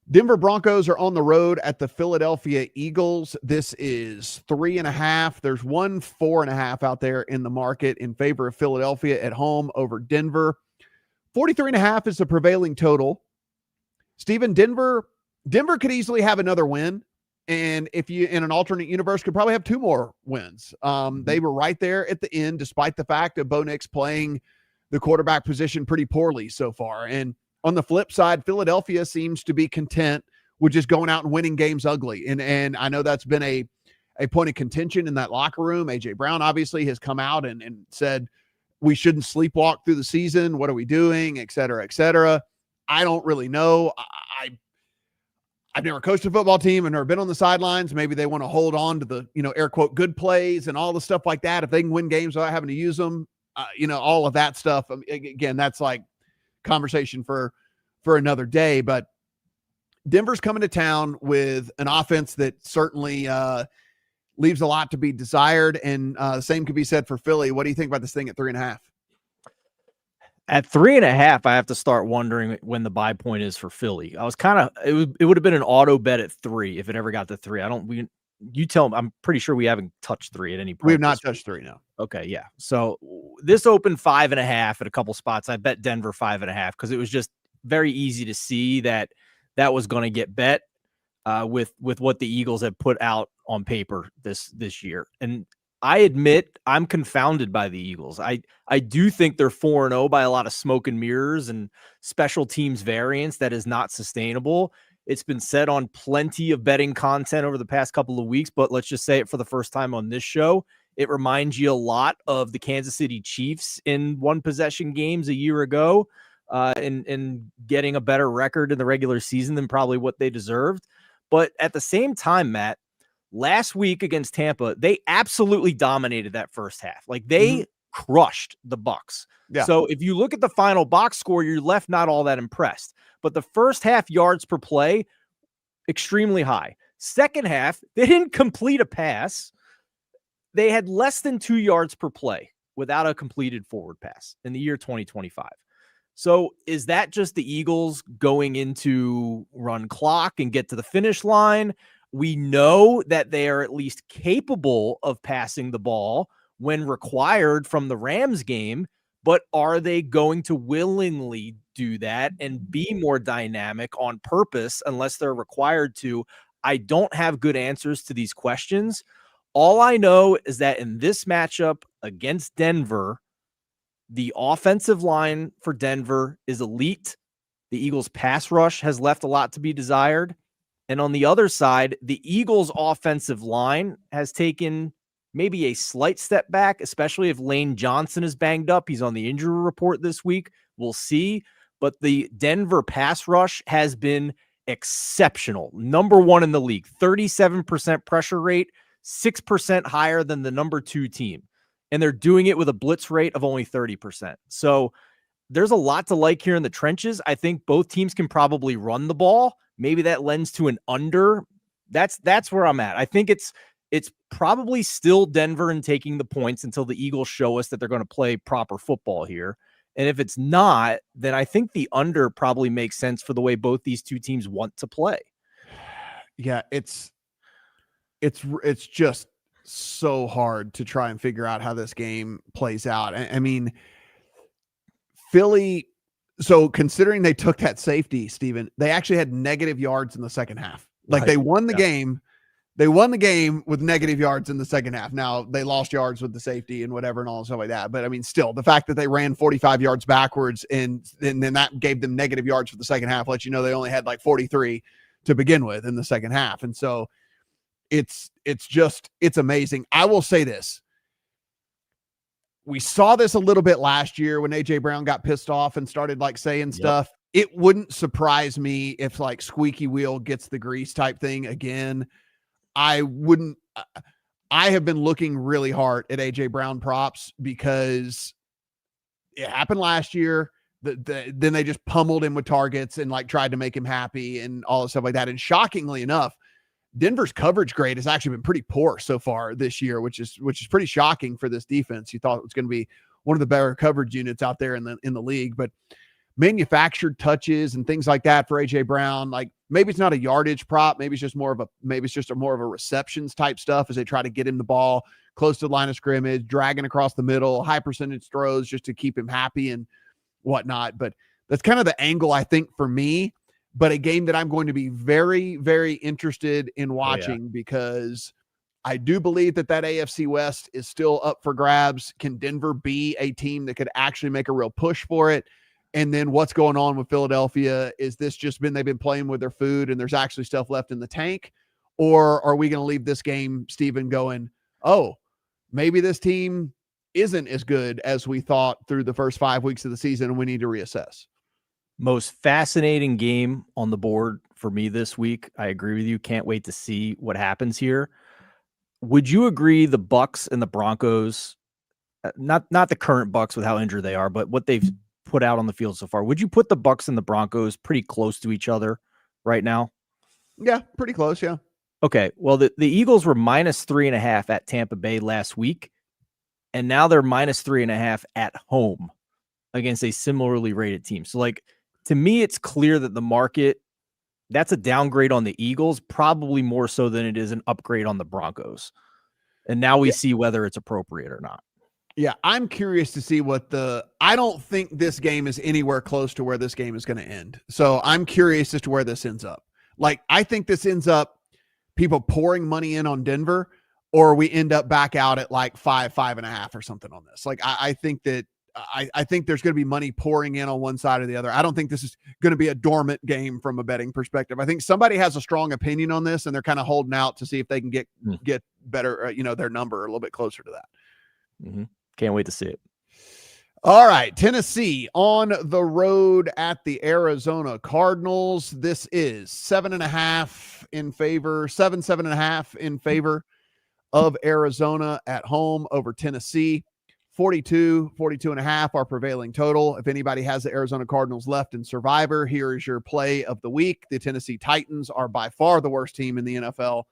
S1: Denver Broncos are on the road at the Philadelphia Eagles. This is 3.5. There's 4.5 out there in the market in favor of Philadelphia at home over Denver. 43.5 is the prevailing total. Steven, Denver could easily have another win. And if you, in an alternate universe, could probably have 2 more wins. They were right there at the end, despite the fact of Bo Nix playing the quarterback position pretty poorly so far. And on the flip side, Philadelphia seems to be content with just going out and winning games ugly. And I know that's been a a point of contention in that locker room. AJ Brown obviously has come out and said, we shouldn't sleepwalk through the season. What are we doing? Et cetera, et cetera. I don't really know. I've never coached a football team and never been on the sidelines. Maybe they want to hold on to the, air quote, good plays and all the stuff like that. If they can win games without having to use them, all of that stuff. Again, that's like conversation for another day. But Denver's coming to town with an offense that certainly leaves a lot to be desired. And the same could be said for Philly. What do you think about this thing at 3.5?
S2: At 3.5, I have to start wondering when the buy point is for Philly. I was it would have been an auto bet at 3 if it ever got to 3. You tell them. I'm pretty sure we haven't touched 3 at any point.
S1: We have not touched 3, no.
S2: Okay, yeah. So this opened 5.5 at a couple spots. I bet Denver 5.5 because it was just very easy to see that was going to get bet with what the Eagles have put out on paper this year. And I admit I'm confounded by the Eagles. I do think they're 4-0 by a lot of smoke and mirrors and special teams variance that is not sustainable. It's been said on plenty of betting content over the past couple of weeks, but let's just say it for the first time on this show. It reminds you a lot of the Kansas City Chiefs in one possession games a year ago, and getting a better record in the regular season than probably what they deserved. But at the same time, Matt, last week against Tampa, they absolutely dominated that first half. Like they crushed the Bucs.
S1: Yeah.
S2: So if you look at the final box score, you're left not all that impressed. But the first half yards per play, extremely high. Second half, they didn't complete a pass. They had less than 2 yards per play without a completed forward pass in the year 2025. So is that just the Eagles going into run clock and get to the finish line? We know that they are at least capable of passing the ball when required from the Rams game, but are they going to willingly do that and be more dynamic on purpose unless they're required to? I don't have good answers to these questions. All I know is that in this matchup against Denver, the offensive line for Denver is elite. The Eagles' pass rush has left a lot to be desired. And on the other side, the Eagles' offensive line has taken maybe a slight step back, especially if Lane Johnson is banged up. He's on the injury report this week. We'll see. But the Denver pass rush has been exceptional. Number 1 in the league, 37% pressure rate, 6% higher than the number 2 team. And they're doing it with a blitz rate of only 30%. So there's a lot to like here in the trenches. I think both teams can probably run the ball. Maybe that lends to an under. That's where I'm at. I think it's probably still Denver and taking the points until the Eagles show us that they're going to play proper football here. And if it's not, then I think the under probably makes sense for the way both these two teams want to play.
S1: Yeah, it's just so hard to try and figure out how this game plays out. I mean, Philly, so considering they took that safety, Steven, they actually had negative yards in the second half. Like they won the game. They won the game with negative yards in the second half. Now they lost yards with the safety and whatever and all stuff like that. But I mean, still the fact that they ran 45 yards backwards and then that gave them negative yards for the second half, let you know they only had like 43 to begin with in the second half. And so it's amazing. I will say this. We saw this a little bit last year when AJ Brown got pissed off and started like saying stuff. It wouldn't surprise me if like squeaky wheel gets the grease type thing again. I have been looking really hard at AJ Brown props because it happened last year. Then they just pummeled him with targets and like tried to make him happy and all this stuff like that. And shockingly enough, Denver's coverage grade has actually been pretty poor so far this year, which is pretty shocking for this defense. You thought it was going to be one of the better coverage units out there in the league, but manufactured touches and things like that for AJ Brown, like maybe it's not a yardage prop, maybe it's just more of a receptions type stuff as they try to get him the ball close to the line of scrimmage, dragging across the middle, high percentage throws just to keep him happy and whatnot. But that's kind of the angle I think for me. But a game that I'm going to be very, very interested in watching because I do believe that AFC West is still up for grabs. Can Denver be a team that could actually make a real push for it? And then what's going on with Philadelphia? Is this just they've been playing with their food and there's actually stuff left in the tank? Or are we going to leave this game, Steven, going, oh, maybe this team isn't as good as we thought through the first 5 weeks of the season and we need to reassess?
S2: Most fascinating game on the board for me this week. I agree with you. Can't wait to see what happens here. Would you agree the Bucks and the Broncos, not the current Bucks with how injured they are, but what they've put out on the field so far, would you put the Bucks and the Broncos pretty close to each other right now?
S1: Yeah, pretty close. Yeah.
S2: Okay. Well, the Eagles were -3.5 at Tampa Bay last week, and now they're -3.5 at home against a similarly rated team. So, like, to me, it's clear that the market, that's a downgrade on the Eagles, probably more so than it is an upgrade on the Broncos. And now we see whether it's appropriate or not.
S1: Yeah, I'm curious to see I don't think this game is anywhere close to where this game is going to end. So I'm curious as to where this ends up. Like, I think this ends up people pouring money in on Denver, or we end up back out at like 5.5 or something on this. Like, I think that I think there's going to be money pouring in on one side or the other. I don't think this is going to be a dormant game from a betting perspective. I think somebody has a strong opinion on this, and they're kind of holding out to see if they can get better, their number a little bit closer to that.
S2: Mm-hmm. Can't wait to see it.
S1: All right, Tennessee on the road at the Arizona Cardinals. This is 7.5 in favor, 7.5 in favor of Arizona at home over Tennessee. 42.5 our prevailing total. If anybody has the Arizona Cardinals left in Survivor, here is your play of the week. The Tennessee Titans are by far the worst team in the NFL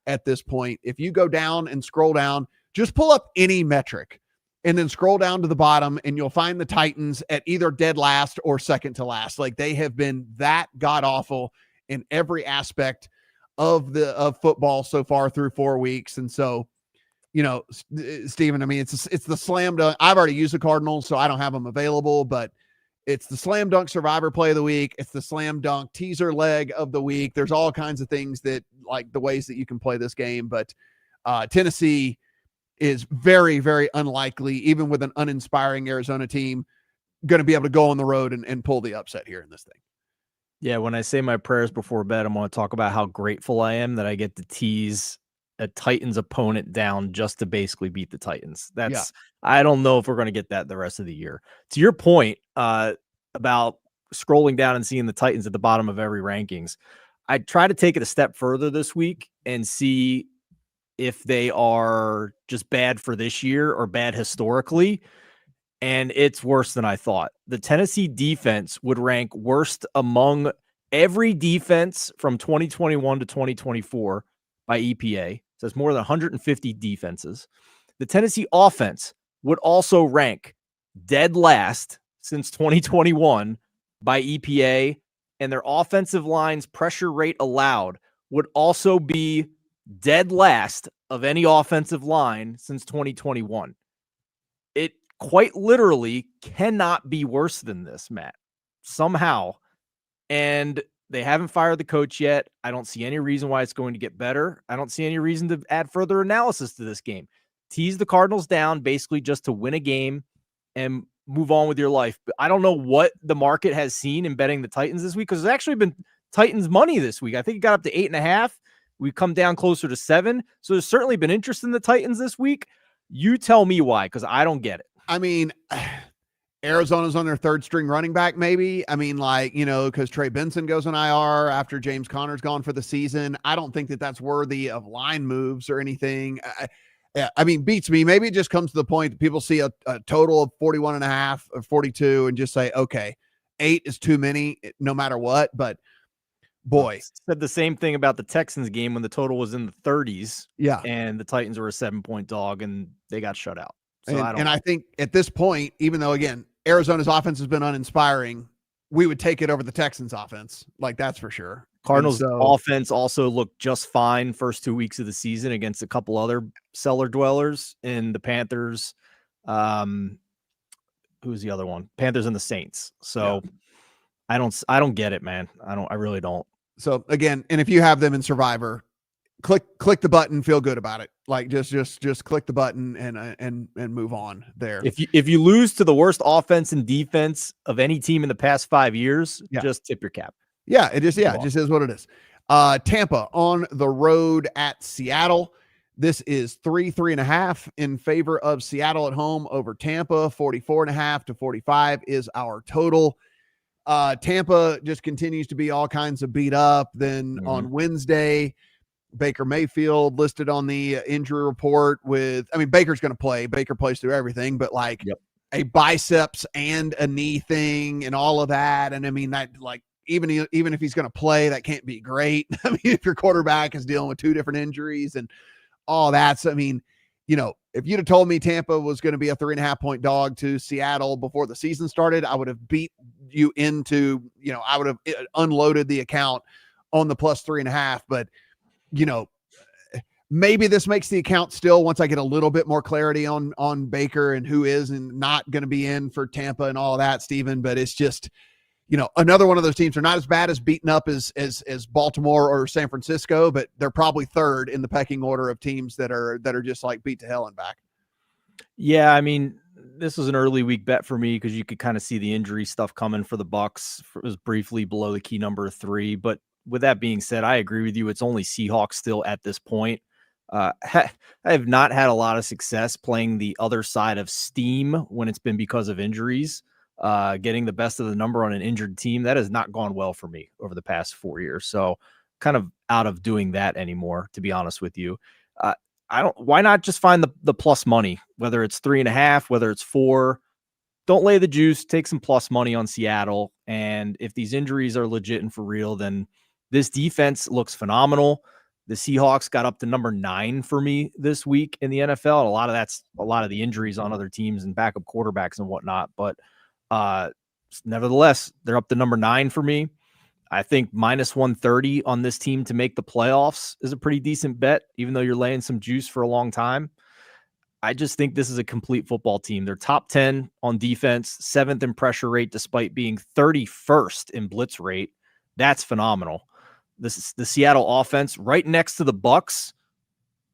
S1: at this point. If you go down and scroll down, just pull up any metric and then scroll down to the bottom, and you'll find the Titans at either dead last or second to last. Like, they have been that god awful in every aspect of football so far through 4 weeks. And so, Steven, I mean, it's the slam dunk. I've already used the Cardinals, so I don't have them available, but it's the slam dunk survivor play of the week. It's the slam dunk teaser leg of the week. There's all kinds of things that, like, the ways that you can play this game, but Tennessee is very, very unlikely, even with an uninspiring Arizona team, going to be able to go on the road and pull the upset here in this thing.
S2: Yeah, when I say my prayers before bed, I'm going to talk about how grateful I am that I get to tease a Titans opponent down just to basically beat the Titans. I don't know if we're going to get that the rest of the year. To your point about scrolling down and seeing the Titans at the bottom of every rankings, I try to take it a step further this week and see if they are just bad for this year or bad historically. And it's worse than I thought. The Tennessee defense would rank worst among every defense from 2021 to 2024 by EPA. So it's more than 150 defenses. The Tennessee offense would also rank dead last since 2021 by EPA, and their offensive line's pressure rate allowed would also be dead last of any offensive line since 2021. It quite literally cannot be worse than this, Matt, somehow. And they haven't fired the coach yet. I don't see any reason why it's going to get better. I don't see any reason to add further analysis to this game. Tease the Cardinals down basically just to win a game and move on with your life. But I don't know what the market has seen in betting the Titans this week, because there's actually been Titans money this week. I think it got up to 8.5. We've come down closer to 7. So there's certainly been interest in the Titans this week. You tell me why, because I don't get it.
S1: I mean, Arizona's on their third string running back, maybe. I mean, because Trey Benson goes on IR after James Conner's gone for the season. I don't think that that's worthy of line moves or anything. I mean, beats me. Maybe it just comes to the point that people see a total of 41.5 or 42 and just say, okay, 8 is too many no matter what. But boy,
S2: said the same thing about the Texans game when the total was in the 30s.
S1: Yeah.
S2: And the Titans were a 7-point dog and they got shut out. So
S1: I think at this point, even though, again, Arizona's offense has been uninspiring, we would take it over the Texans offense. Like, that's for sure.
S2: Cardinals offense also looked just fine first 2 weeks of the season against a couple other cellar dwellers in the Panthers. Who's the other one? Panthers and the Saints. So yeah. I don't get it, man. I really don't.
S1: So again, and if you have them in Survivor, click the button, feel good about it. Like, just click the button and move on there.
S2: If you lose to the worst offense and defense of any team in the past 5 years, just tip your cap.
S1: Yeah, it just is what it is. Tampa on the road at Seattle. This is 3.5 in favor of Seattle at home over Tampa. 44.5 to 45 is our total. Tampa just continues to be all kinds of beat up. Then on Wednesday, Baker Mayfield listed on the injury report Baker's going to play. Baker plays through everything, but a biceps and a knee thing and all of that. And I mean, that even if he's going to play, that can't be great. I mean, if your quarterback is dealing with 2 different injuries and all that. So, I mean, if you'd have told me Tampa was going to be a 3.5-point dog to Seattle before the season started, I would have beat you into, I would have unloaded the account on the plus 3.5. But, maybe this makes the account still once I get a little bit more clarity on Baker and who is and not going to be in for Tampa and all that, Steven. But it's just, another one of those teams. Are not as bad as beaten up as Baltimore or San Francisco, but they're probably third in the pecking order of teams that are just like beat to hell and back.
S2: Yeah, I mean, this was an early week bet for me because you could kind of see the injury stuff coming for the Bucs. It was briefly below the key number of 3, but with that being said, I agree with you. It's only Seahawks still at this point. I have not had a lot of success playing the other side of steam when it's been because of injuries. Getting the best of the number on an injured team, that has not gone well for me over the past 4 years. So kind of out of doing that anymore, to be honest with you. Why not just find the plus money, whether it's 3.5, whether it's 4, don't lay the juice, take some plus money on Seattle. And if these injuries are legit and for real, then this defense looks phenomenal. The Seahawks got up to number 9 for me this week in the NFL. And a lot of the injuries on other teams and backup quarterbacks and whatnot. But nevertheless, they're up to number 9 for me. I think minus 130 on this team to make the playoffs is a pretty decent bet, even though you're laying some juice for a long time. I just think this is a complete football team. They're top 10 on defense, 7th in pressure rate, despite being 31st in blitz rate. That's phenomenal. This is the Seattle offense right next to the Bucs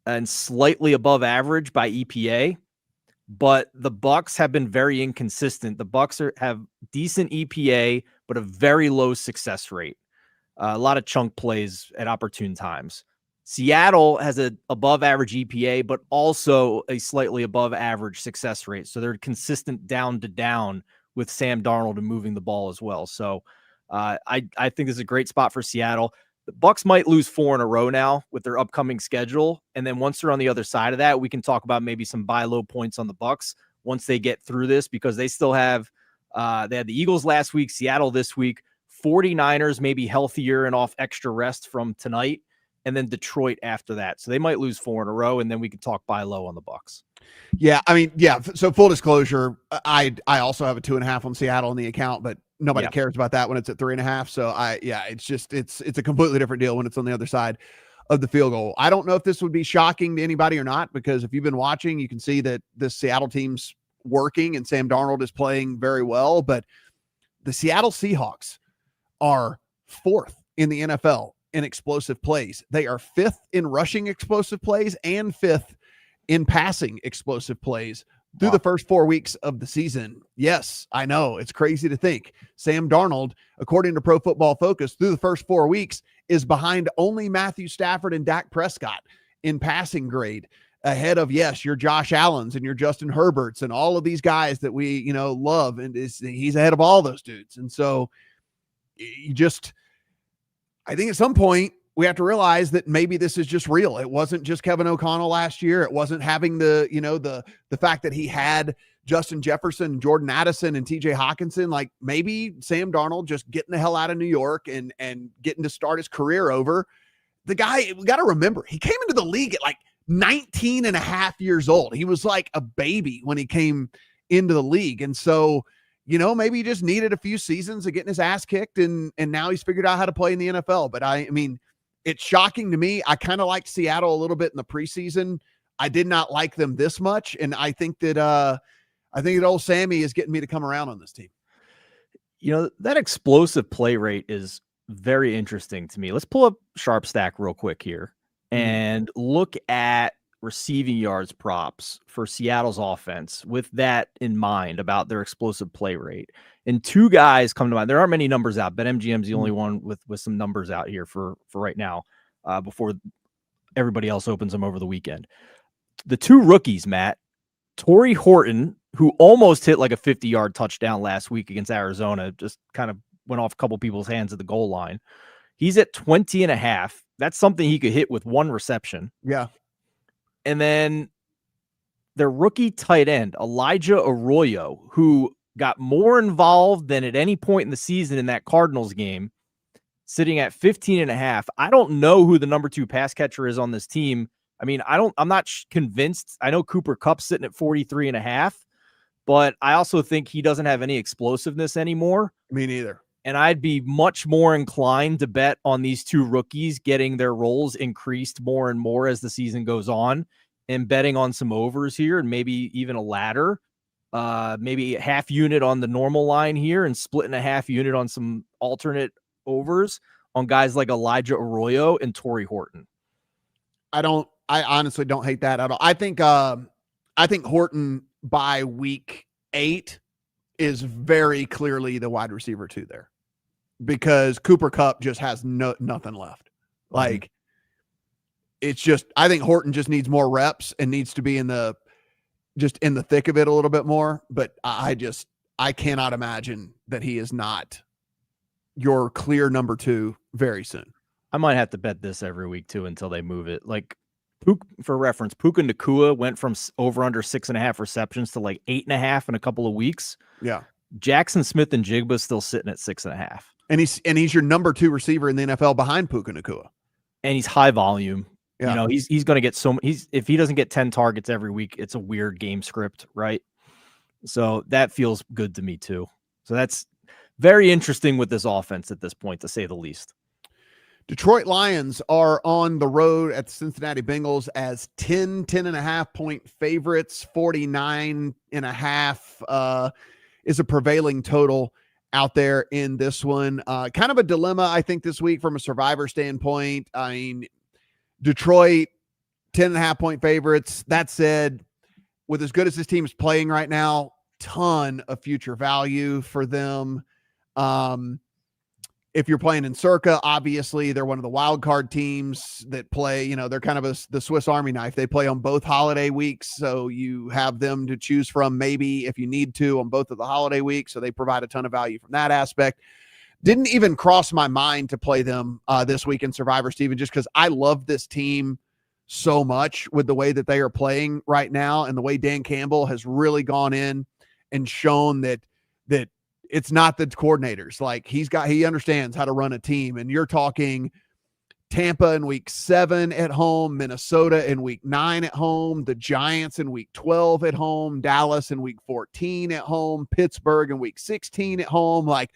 S2: and slightly above average by EPA. But the Bucs have been very inconsistent. The Bucs have decent EPA, but a very low success rate. A lot of chunk plays at opportune times. Seattle has an above average EPA, but also a slightly above average success rate. So they're consistent down to down with Sam Darnold and moving the ball as well. So I think this is a great spot for Seattle. The Bucs might lose 4 in a row now with their upcoming schedule. And then once they're on the other side of that, we can talk about maybe some buy low points on the Bucs once they get through this, because they still have, they had the Eagles last week, Seattle this week, 49ers maybe healthier and off extra rest from tonight, and then Detroit after that. So they might lose 4 in a row, and then we can talk buy low on the Bucs.
S1: Yeah, I mean, yeah. So full disclosure, I also have a 2.5 on Seattle in the account, but nobody cares about that when it's at 3.5. So it's a completely different deal when it's on the other side of the field goal. I don't know if this would be shocking to anybody or not, because if you've been watching, you can see that this Seattle team's working and Sam Darnold is playing very well. But the Seattle Seahawks are 4th in the NFL in explosive plays. They are 5th in rushing explosive plays and 5th in passing explosive plays through the first 4 weeks of the season. Yes, I know it's crazy to think. Sam Darnold, according to Pro Football Focus, through the first 4 weeks is behind only Matthew Stafford and Dak Prescott in passing grade, ahead of, yes, your Josh Allens and your Justin Herberts and all of these guys that we, love. And he's ahead of all those dudes. And so I think at some point we have to realize that maybe this is just real. It wasn't just Kevin O'Connell last year. It wasn't having the fact that he had Justin Jefferson, Jordan Addison, and TJ Hawkinson. Like, maybe Sam Darnold just getting the hell out of New York and getting to start his career over. The guy, we got to remember, he came into the league at like 19 and a half years old. He was like a baby when he came into the league. And so, maybe he just needed a few seasons of getting his ass kicked, and now he's figured out how to play in the NFL. But I mean, it's shocking to me. I kind of liked Seattle a little bit in the preseason. I did not like them this much. And I think that old Sammy is getting me to come around on this team.
S2: That explosive play rate is very interesting to me. Let's pull up SharpStack real quick here and look at receiving yards props for Seattle's offense with that in mind about their explosive play rate. And two guys come to mind. There aren't many numbers out, but MGM's the only one with some numbers out here for right now, before everybody else opens them over the weekend. The two rookies, Matt, Torrey Horton, who almost hit like a 50-yard touchdown last week against Arizona, just kind of went off a couple people's hands at the goal line. He's at 20.5. That's something he could hit with one reception.
S1: Yeah.
S2: And then their rookie tight end, Elijah Arroyo, who got more involved than at any point in the season in that Cardinals game, sitting at 15.5. I don't know who the number 2 pass catcher is on this team. I mean, I'm not convinced. I know Cooper Kupp's sitting at 43.5, but I also think he doesn't have any explosiveness anymore.
S1: Me neither.
S2: And I'd be much more inclined to bet on these two rookies getting their roles increased more and more as the season goes on, and betting on some overs here and maybe even a ladder, maybe a half unit on the normal line here and splitting a half unit on some alternate overs on guys like Elijah Arroyo and Torrey Horton.
S1: I honestly don't hate that at all. I think Horton by week 8 is very clearly the wide receiver 2 there, because Cooper Kupp just has nothing left. Like, it's just, I think Horton just needs more reps and needs to be in the thick of it a little bit more. But I cannot imagine that he is not your clear number 2 very soon.
S2: I might have to bet this every week too until they move it. Like, for reference, Puka Nacua went from over under 6.5 receptions to like 8.5 in a couple of weeks.
S1: Yeah.
S2: Jackson Smith and Jigba still sitting at 6.5.
S1: And he's your number 2 receiver in the NFL behind Puka Nacua.
S2: And he's high volume.
S1: Yeah.
S2: You know, he's going to get if he doesn't get 10 targets every week, it's a weird game script, right? So that feels good to me too. So that's very interesting with this offense at this point, to say the least.
S1: Detroit Lions are on the road at the Cincinnati Bengals as 10.5 point favorites. 49.5 is a prevailing total out there in this one. Kind of a dilemma, I think, this week from a Survivor standpoint. I mean, Detroit, 10.5 point favorites. That said, with as good as this team is playing right now, ton of future value for them. If you're playing in Circa, obviously they're one of the wild card teams that play, you know, they're kind of the Swiss Army knife. They play on both holiday weeks. So you have them to choose from, maybe if you need to, on both of the holiday weeks. So they provide a ton of value from that aspect. Didn't even cross my mind to play them this week in Survivor, Steven, just because I love this team so much with the way that they are playing right now, and the way Dan Campbell has really gone in and shown that it's not the coordinators. Like, he understands how to run a team. And you're talking Tampa in week 7 at home, Minnesota in week 9 at home, the Giants in week 12 at home, Dallas in week 14 at home, Pittsburgh in week 16 at home. Like,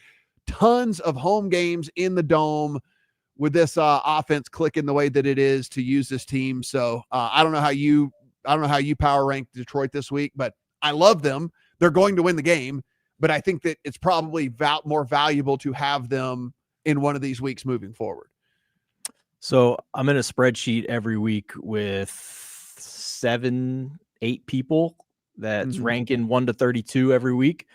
S1: tons of home games in the dome with this offense clicking the way that it is to use this team. So I don't know how you power rank Detroit this week, but I love them. They're going to win the game. But I think that it's probably more valuable to have them in one of these weeks moving forward.
S2: So I'm in a spreadsheet every week with 7-8 people that's ranking 1 to 32 every week.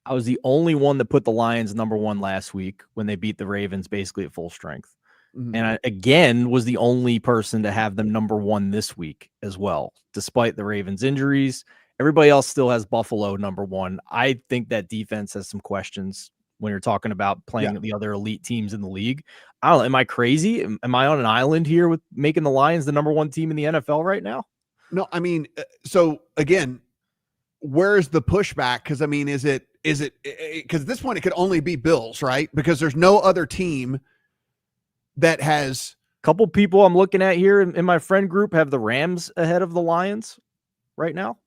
S2: I was the only one that put the Lions number 1 last week when they beat the Ravens basically at full strength. And I, again, was the only person to have them number 1 this week as well, despite the Ravens injuries. Everybody else still has Buffalo number 1. I think that defense has some questions when you're talking about playing the other elite teams in the league. I don't know. Am I crazy? Am I on an island here with making the Lions the number 1 team in the NFL right now?
S1: No, I mean, so again, where's the pushback? Because I mean, is it because at this point it could only be Bills, right? Because there's no other team that has.
S2: A couple people I'm looking at here in my friend group have the Rams ahead of the Lions right now.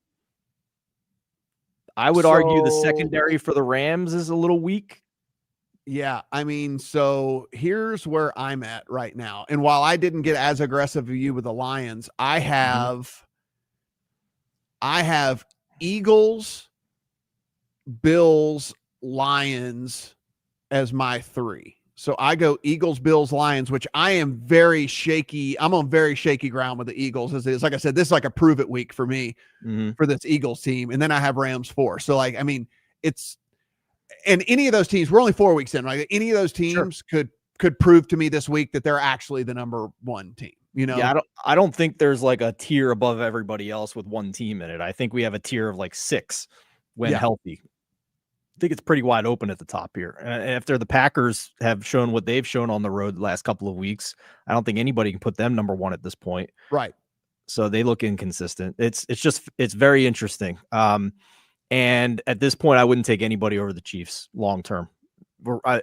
S2: I would argue the secondary for the Rams is a little weak.
S1: Yeah, I mean, so here's where I'm at right now. And while I didn't get as aggressive as you with the Lions, I have Eagles, Bills, Lions as my 3. So I go Eagles, Bills, Lions, which I am very shaky. I'm on very shaky ground with the Eagles. It's like I said, this is like a prove it week for me for this Eagles team. And then I have Rams 4. So like, I mean, and any of those teams, we're only 4 weeks in, right? Any of those teams could prove to me this week that they're actually the number one team.
S2: Yeah, I don't think there's like a tier above everybody else with one team in it. I think we have a tier of like 6 when healthy. I think it's pretty wide open at the top here. And after the Packers have shown what they've shown on the road the last couple of weeks, I don't think anybody can put them number 1 at this point.
S1: Right.
S2: So they look inconsistent. It's very interesting. And at this point, I wouldn't take anybody over the Chiefs long term.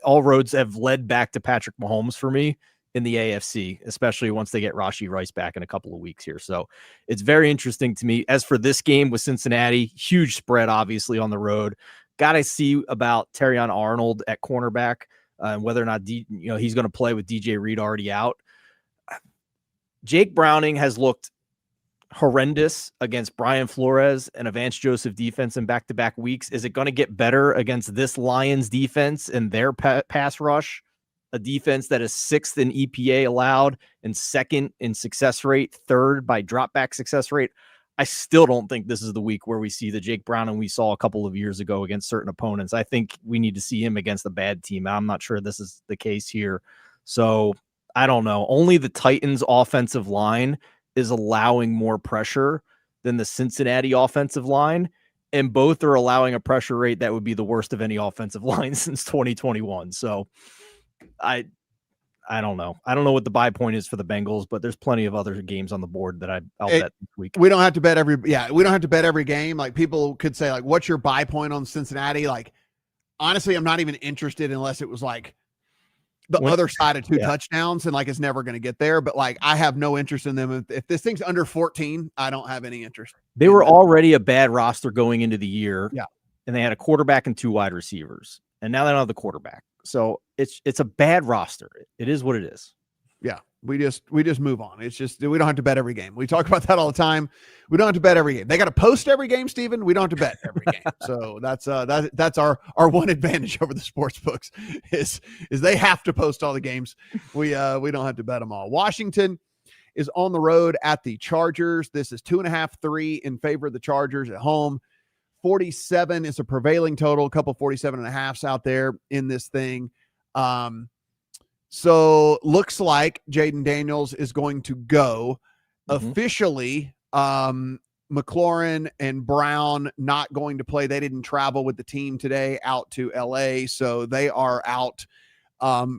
S2: All roads have led back to Patrick Mahomes for me in the AFC, especially once they get Rashee Rice back in a couple of weeks here. So it's very interesting to me. As for this game with Cincinnati, huge spread, obviously, on the road. Got to see about Terrion Arnold at cornerback and whether or not he's going to play with DJ Reed already out. Jake Browning has looked horrendous against Brian Flores and a Vance Joseph defense in back-to-back weeks. Is it going to get better against this Lions defense and their pass rush? A defense that is 6th in EPA allowed and 2nd in success rate, 3rd by dropback success rate. I still don't think this is the week where we see the Jake Browning we saw a couple of years ago against certain opponents. I think we need to see him against a bad team. I'm not sure this is the case here. So I don't know. Only the Titans offensive line is allowing more pressure than the Cincinnati offensive line. And both are allowing a pressure rate that would be the worst of any offensive line since 2021. So I don't know. I don't know what the buy point is for the Bengals, but there's plenty of other games on the board that I'll bet this week.
S1: We don't have to bet every game. Like people could say, like, what's your buy point on Cincinnati? Like, honestly, I'm not even interested unless it was like the other side of 2 touchdowns and like it's never going to get there. But like, I have no interest in them. If this thing's under 14, I don't have any interest.
S2: They were already a bad roster going into the year.
S1: Yeah.
S2: And they had a quarterback and 2 wide receivers. And now they don't have the quarterback. So it's a bad roster. It is what it is.
S1: Yeah. We just move on. It's just, we don't have to bet every game. We talk about that all the time. We don't have to bet every game. They got to post every game, Steven. We don't have to bet every game. So that's our one advantage over the sports books is they have to post all the games. We don't have to bet them all. Washington is on the road at the Chargers. This is 2.5, 3 in favor of the Chargers at home. 47 is a prevailing total, a couple 47.5s out there in this thing. So looks like Jaden Daniels is going to go. Officially. McLaurin and Brown not going to play. They didn't travel with the team today out to LA. So they are out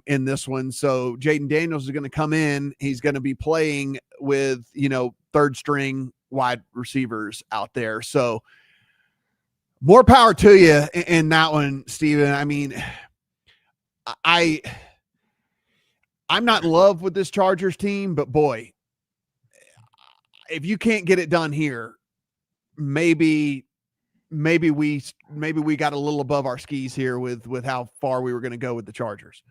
S1: in this one. So Jaden Daniels is going to come in. He's going to be playing with, 3rd string wide receivers out there. So more power to you in that one, Steven. I mean, I'm not in love with this Chargers team, but boy, if you can't get it done here, maybe we got a little above our skis here with how far we were going to go with the Chargers.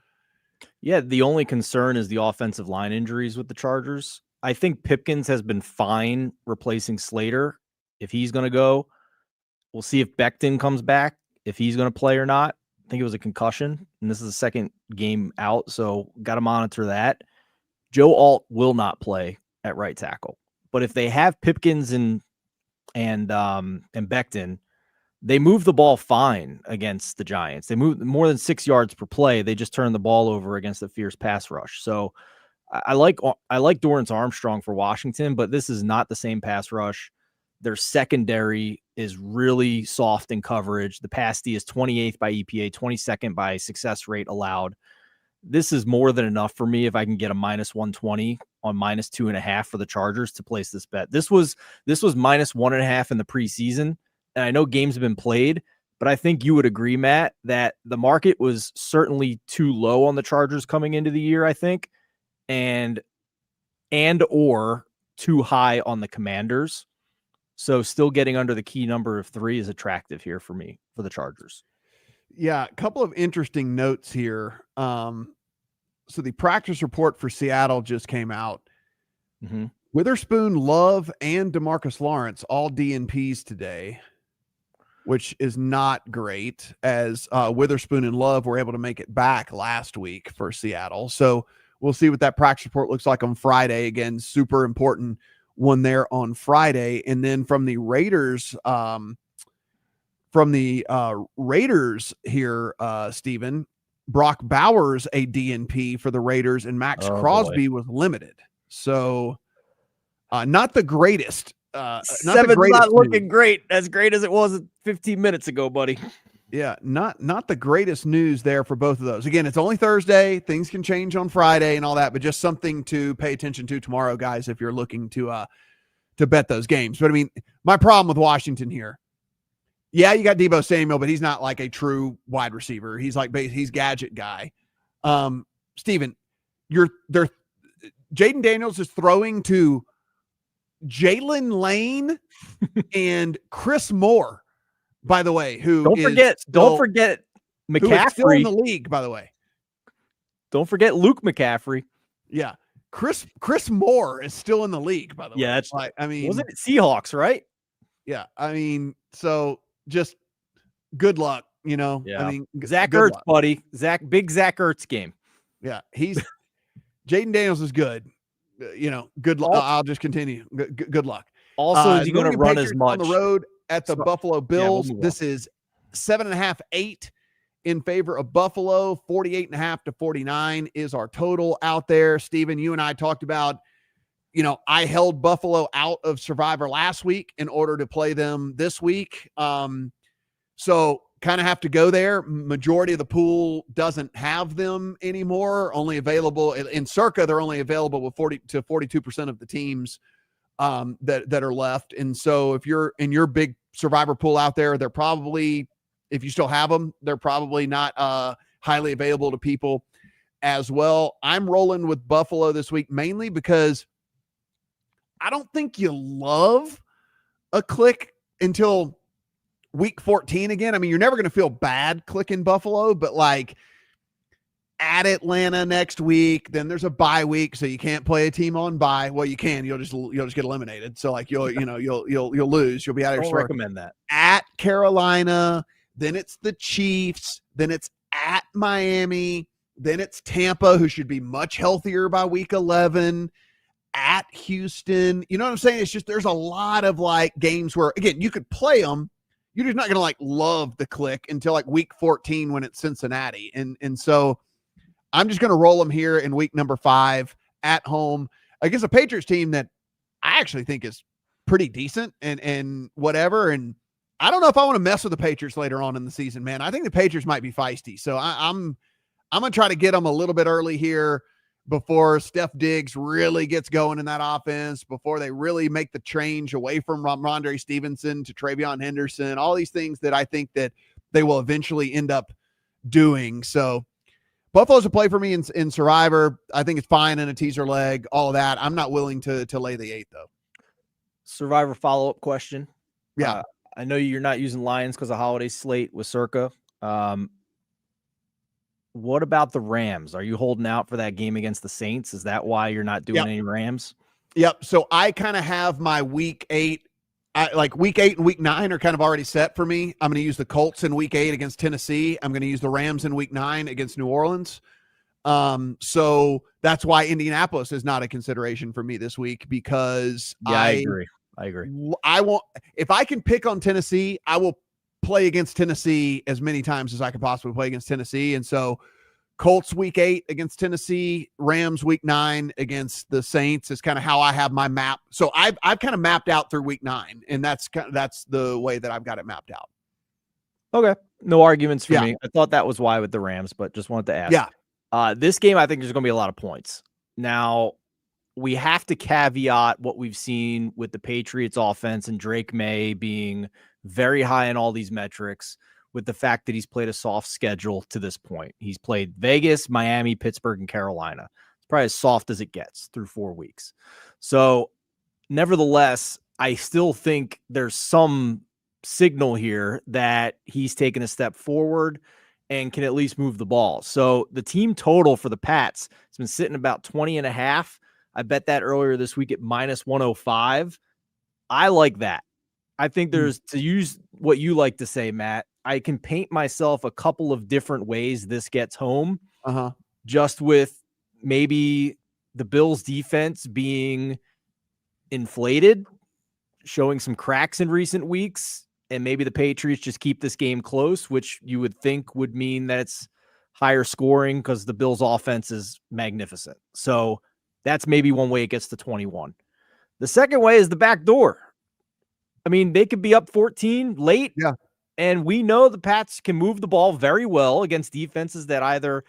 S2: Yeah, the only concern is the offensive line injuries with the Chargers. I think Pipkins has been fine replacing Slater if he's going to go. We'll see if Becton comes back, if he's going to play or not. I think it was a concussion, and this is the 2nd game out, so got to monitor that. Joe Alt will not play at right tackle. But if they have Pipkins and Becton, they move the ball fine against the Giants. They move more than 6 yards per play. They just turn the ball over against a fierce pass rush. So I like Dorrance Armstrong for Washington, but this is not the same pass rush. Their secondary is really soft in coverage. The pass D is 28th by EPA, 22nd by success rate allowed. This is more than enough for me if I can get a -120 on -2.5 for the Chargers to place this bet. This was -1.5 in the preseason. And I know games have been played, but I think you would agree, Matt, that the market was certainly too low on the Chargers coming into the year, I think, and or too high on the Commanders. So still getting under the key number of 3 is attractive here for me, for the Chargers.
S1: Yeah, a couple of interesting notes here. So the practice report for Seattle just came out. Witherspoon, Love, and DeMarcus Lawrence, all DNPs today. which is not great, as Witherspoon and Love were able to make it back last week for Seattle. So we'll see what that practice report looks like on Friday. Again, super important one there on Friday. And then from the Raiders, here, Stephen, Brock Bowers, a DNP for the Raiders, and Max Crosby was limited. So not the greatest.
S2: Seven's not looking great, as great as it was 15 minutes ago, buddy.
S1: Yeah, not the greatest news there for both of those. Again, it's only Thursday. Things can change on Friday and all that, but just something to pay attention to tomorrow, guys, if you're looking to bet those games. But I mean, my problem with Washington here, yeah, you got Deebo Samuel, but he's not like a true wide receiver. He's he's gadget guy. Steven, Jaden Daniels is throwing to Jalen Lane and Chris Moore, by the way,
S2: don't forget McCaffrey,
S1: still in the league, by the way.
S2: Don't forget Luke McCaffrey.
S1: Yeah. Chris Moore is still in the league, by the way.
S2: Yeah, that's
S1: like, I mean,
S2: wasn't it Seahawks, right?
S1: Yeah. I mean, so just good luck, you know.
S2: Yeah.
S1: I mean,
S2: Zach Ertz, buddy. Big Zach Ertz game.
S1: Yeah. Jaden Daniels is good. You know, good luck. I'll just continue. Good luck.
S2: Also, is he going to run as much
S1: on the road at the Buffalo Bills? This is 7.5, 8 in favor of Buffalo. 48.5 to 49 is our total out there. Steven, you and I talked about, you know, I held Buffalo out of Survivor last week in order to play them this week. So kind of have to go there. Majority of the pool doesn't have them anymore. Only available in Circa. They're only available with 40 to 42% of the teams that are left. And so if you're in your big Survivor pool out there, they're probably, if you still have them, they're probably not highly available to people as well. I'm rolling with Buffalo this week, mainly because I don't think you love a click until week 14 again. I mean, you're never going to feel bad clicking Buffalo, but like at Atlanta next week, then there's a bye week, so you can't play a team on bye. Well, you can. You'll just get eliminated. So like you'll lose. You'll be out of your store.
S2: Recommend that.
S1: At Carolina, then it's the Chiefs, then it's at Miami, then it's Tampa, who should be much healthier by week 11. At Houston, you know what I'm saying? It's just there's a lot of like games where again you could play them. You're just not going to like love the click until like week 14 when it's Cincinnati. And so I'm just going to roll them here in week number 5 at home against a Patriots team that I actually think is pretty decent and whatever. And I don't know if I want to mess with the Patriots later on in the season, man. I think the Patriots might be feisty. So I'm going to try to get them a little bit early here before Steph Diggs really gets going in that offense, before they really make the change away from Rondre Stevenson to Travion Henderson, all these things that I think that they will eventually end up doing. So Buffalo's a play for me in Survivor. I think it's fine in a teaser leg, all of that. I'm not willing to lay the 8 though.
S2: Survivor follow-up question.
S1: Yeah.
S2: I know you're not using Lions because of holiday slate with Circa. What about the Rams? Are you holding out for that game against the Saints? Is that why you're not doing any Rams?
S1: Yep. So I kind of have my week 8. Week 8 and week 9 are kind of already set for me. I'm going to use the Colts in week 8 against Tennessee. I'm going to use the Rams in week 9 against New Orleans. So that's why Indianapolis is not a consideration for me this week, because
S2: I agree.
S1: If I can pick on Tennessee, I will play against Tennessee as many times as I could possibly play against Tennessee. And so Colts week 8 against Tennessee, Rams week 9 against the Saints is kind of how I have my map. So I've kind of mapped out through week 9, and that's the way that I've got it mapped out.
S2: Okay. No arguments for me. I thought that was why with the Rams, but just wanted to ask.
S1: Yeah.
S2: This game, I think there's going to be a lot of points. Now, we have to caveat what we've seen with the Patriots offense and Drake May being very high in all these metrics, with the fact that he's played a soft schedule to this point. He's played Vegas, Miami, Pittsburgh, and Carolina. It's probably as soft as it gets through 4 weeks. So nevertheless, I still think there's some signal here that he's taken a step forward and can at least move the ball. So the team total for the Pats has been sitting about 20.5. I bet that earlier this week at -105. I like that. I think there's, to use what you like to say, Matt, I can paint myself a couple of different ways this gets home. Just with maybe the Bills defense being inflated, showing some cracks in recent weeks, and maybe the Patriots just keep this game close, which you would think would mean that it's higher scoring because the Bills offense is magnificent. So that's maybe one way it gets to 21. The second way is the back door. I mean, they could be up 14 late.
S1: Yeah.
S2: And we know the Pats can move the ball very well against defenses that either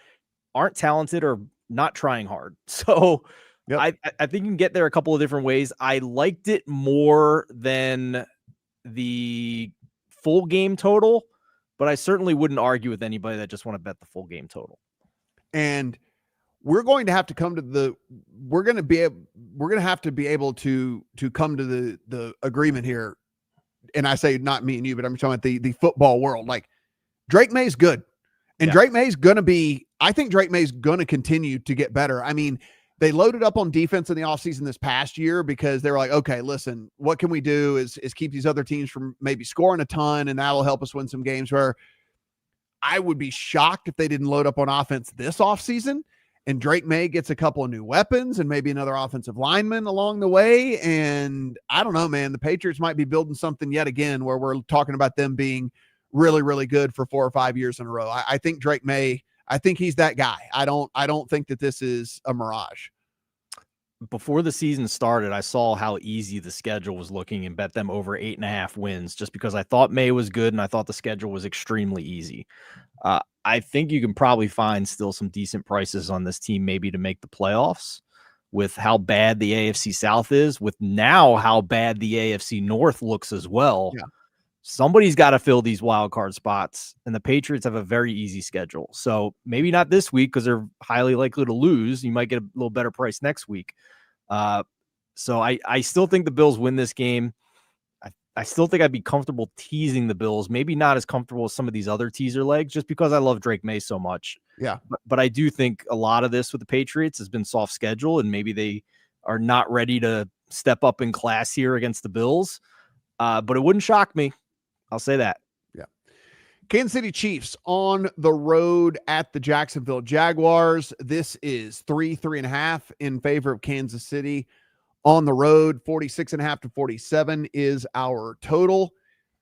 S2: aren't talented or not trying hard. So I think you can get there a couple of different ways. I liked it more than the full game total, but I certainly wouldn't argue with anybody that just want to bet the full game total.
S1: And we're going to have to come to we're going to have to be able to come to the agreement here. And I say not me and you, but I'm talking about the football world. Like, Drake May's good. And Drake May's going to be, I think Drake May's going to continue to get better. I mean, they loaded up on defense in the offseason this past year because they were like, okay, listen, what can we do is keep these other teams from maybe scoring a ton, and that'll help us win some games. Where I would be shocked if they didn't load up on offense this offseason, and Drake May gets a couple of new weapons and maybe another offensive lineman along the way. And I don't know, man, the Patriots might be building something yet again where we're talking about them being really, really good for 4 or 5 years in a row. I think Drake May, I think he's that guy. I don't think that this is a mirage.
S2: Before the season started, I saw how easy the schedule was looking and bet them over 8.5 wins just because I thought May was good and I thought the schedule was extremely easy. I think you can probably find still some decent prices on this team, maybe to make the playoffs with how bad the AFC South is, with now how bad the AFC North looks as well.
S1: Yeah.
S2: Somebody's got to fill these wild card spots, and the Patriots have a very easy schedule. So maybe not this week because they're highly likely to lose. You might get a little better price next week. So I still think the Bills win this game. I still think I'd be comfortable teasing the Bills, maybe not as comfortable as some of these other teaser legs, just because I love Drake May so much.
S1: Yeah.
S2: But I do think a lot of this with the Patriots has been soft schedule, and maybe they are not ready to step up in class here against the Bills. But it wouldn't shock me. I'll say that.
S1: Yeah. Kansas City Chiefs on the road at the Jacksonville Jaguars. This is 3.5 in favor of Kansas City. On the road, 46.5 to 47 is our total.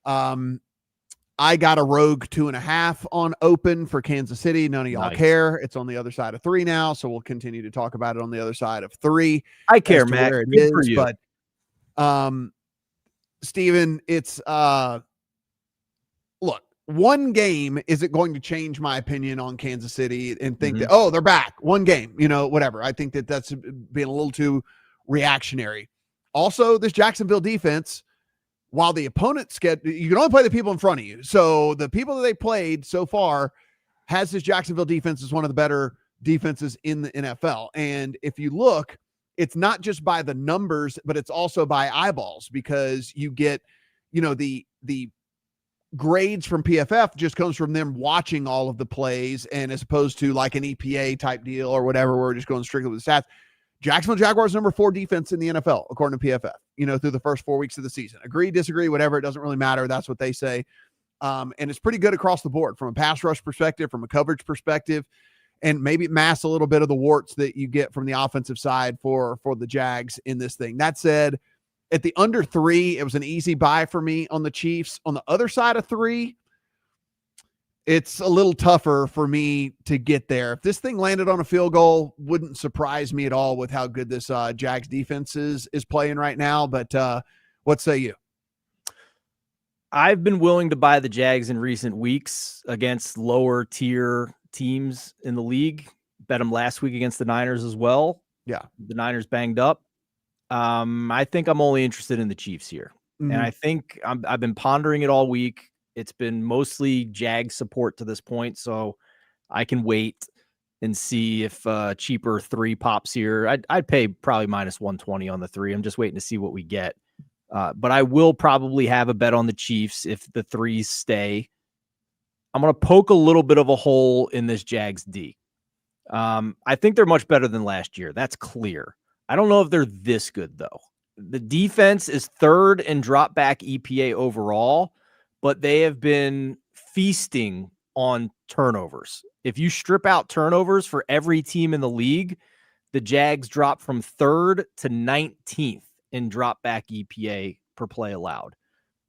S1: I got a rogue 2.5 on open for Kansas City. None of y'all care. It's on the other side of 3 now, so we'll continue to talk about it on the other side of 3.
S2: I care, Matt.
S1: It
S2: Good
S1: is,
S2: for you.
S1: But Steven, it's look, one game isn't going to change my opinion on Kansas City and think that, oh, they're back. One game, whatever. I think that that's being a little too reactionary. Also, this Jacksonville defense, while the opponents you can only play the people in front of you. So the people that they played so far has this Jacksonville defense as one of the better defenses in the NFL. And if you look, it's not just by the numbers, but it's also by eyeballs, because you get, the grades from PFF just comes from them watching all of the plays, and as opposed to like an EPA type deal or whatever, we're just going strictly with the stats. Jacksonville Jaguars number 4 defense in the NFL, according to PFF, through the first 4 weeks of the season. Agree, disagree, whatever. It doesn't really matter. That's what they say. And it's pretty good across the board from a pass rush perspective, from a coverage perspective, and maybe it masks a little bit of the warts that you get from the offensive side for the Jags in this thing. That said, at the under 3, it was an easy buy for me on the Chiefs. On the other side of 3, it's a little tougher for me to get there. If this thing landed on a field goal, wouldn't surprise me at all with how good this Jags defense is playing right now. But what say you?
S2: I've been willing to buy the Jags in recent weeks against lower tier teams in the league. Bet them last week against the Niners as well.
S1: Yeah.
S2: The Niners banged up. I think I'm only interested in the Chiefs here. And I think I've been pondering it all week. It's been mostly Jag support to this point, so I can wait and see if cheaper 3 pops here. I'd pay probably minus 120 on the 3. I'm just waiting to see what we get. But I will probably have a bet on the Chiefs if the 3s stay. I'm going to poke a little bit of a hole in this Jags D. I think they're much better than last year. That's clear. I don't know if they're this good, though. The defense is third in drop back EPA overall, but they have been feasting on turnovers. If you strip out turnovers for every team in the league, the Jags drop from third to 19th in drop back EPA per play allowed.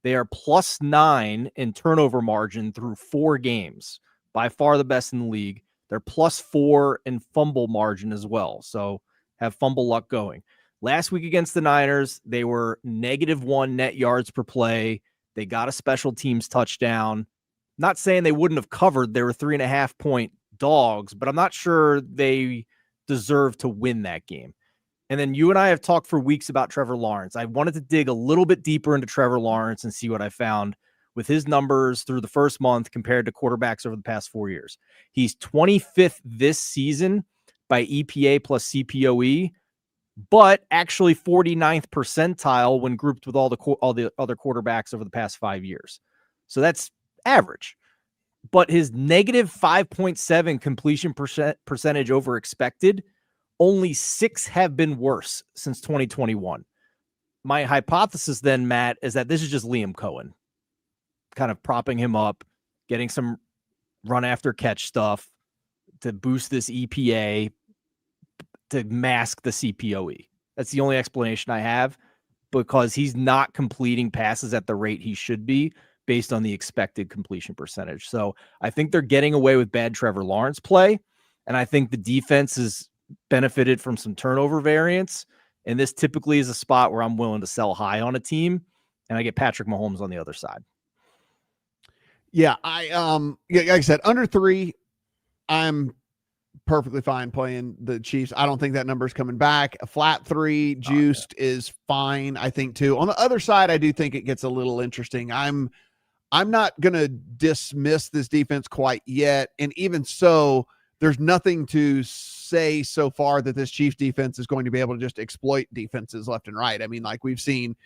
S2: They are +9 in turnover margin through 4 games, by far the best in the league. They're +4 in fumble margin as well. So have fumble luck going. Last week against the Niners, they were -1 net yards per play. They got a special teams touchdown. Not saying they wouldn't have covered. They were 3.5-point dogs, but I'm not sure they deserve to win that game. And then you and I have talked for weeks about Trevor Lawrence. I wanted to dig a little bit deeper into Trevor Lawrence and see what I found with his numbers through the first month compared to quarterbacks over the past 4 years. He's 25th this season by EPA plus CPOE, but actually 49th percentile when grouped with all the other quarterbacks over the past 5 years. So that's average. But his -5.7 completion percentage over expected, only 6 have been worse since 2021. My hypothesis then, Matt, is that this is just Liam Cohen kind of propping him up, getting some run after catch stuff to boost this EPA to mask the CPOE. That's the only explanation I have, because he's not completing passes at the rate he should be based on the expected completion percentage. So I think they're getting away with bad Trevor Lawrence play, and I think the defense is benefited from some turnover variance. And this typically is a spot where I'm willing to sell high on a team, and I get Patrick Mahomes on the other side.
S1: Yeah, like I said, under 3, I'm perfectly fine playing the Chiefs. I don't think that number's coming back. A flat 3 juiced is fine, I think, too. On the other side, I do think it gets a little interesting. I'm not going to dismiss this defense quite yet. And even so, there's nothing to say so far that this Chiefs defense is going to be able to just exploit defenses left and right. I mean, like we've seen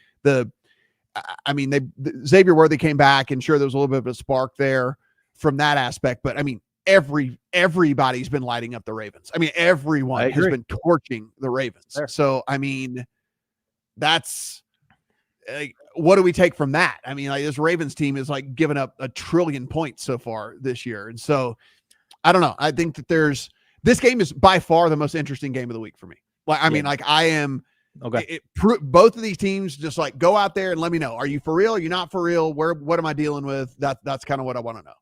S1: Xavier Worthy came back, and sure, there was a little bit of a spark there from that aspect. But I mean, everybody's been lighting up the Ravens. I mean, everyone has been torching the Ravens.
S2: Sure.
S1: So, I mean, that's what do we take from that? I mean, like, this Ravens team is like giving up 1 trillion points so far this year. And so I don't know. I think that this game is by far the most interesting game of the week for me. Like, I mean, like I am,
S2: okay.
S1: Both of these teams just like go out there and let me know. Are you for real? Are you not for real? What am I dealing with? That's kind of what I want to know.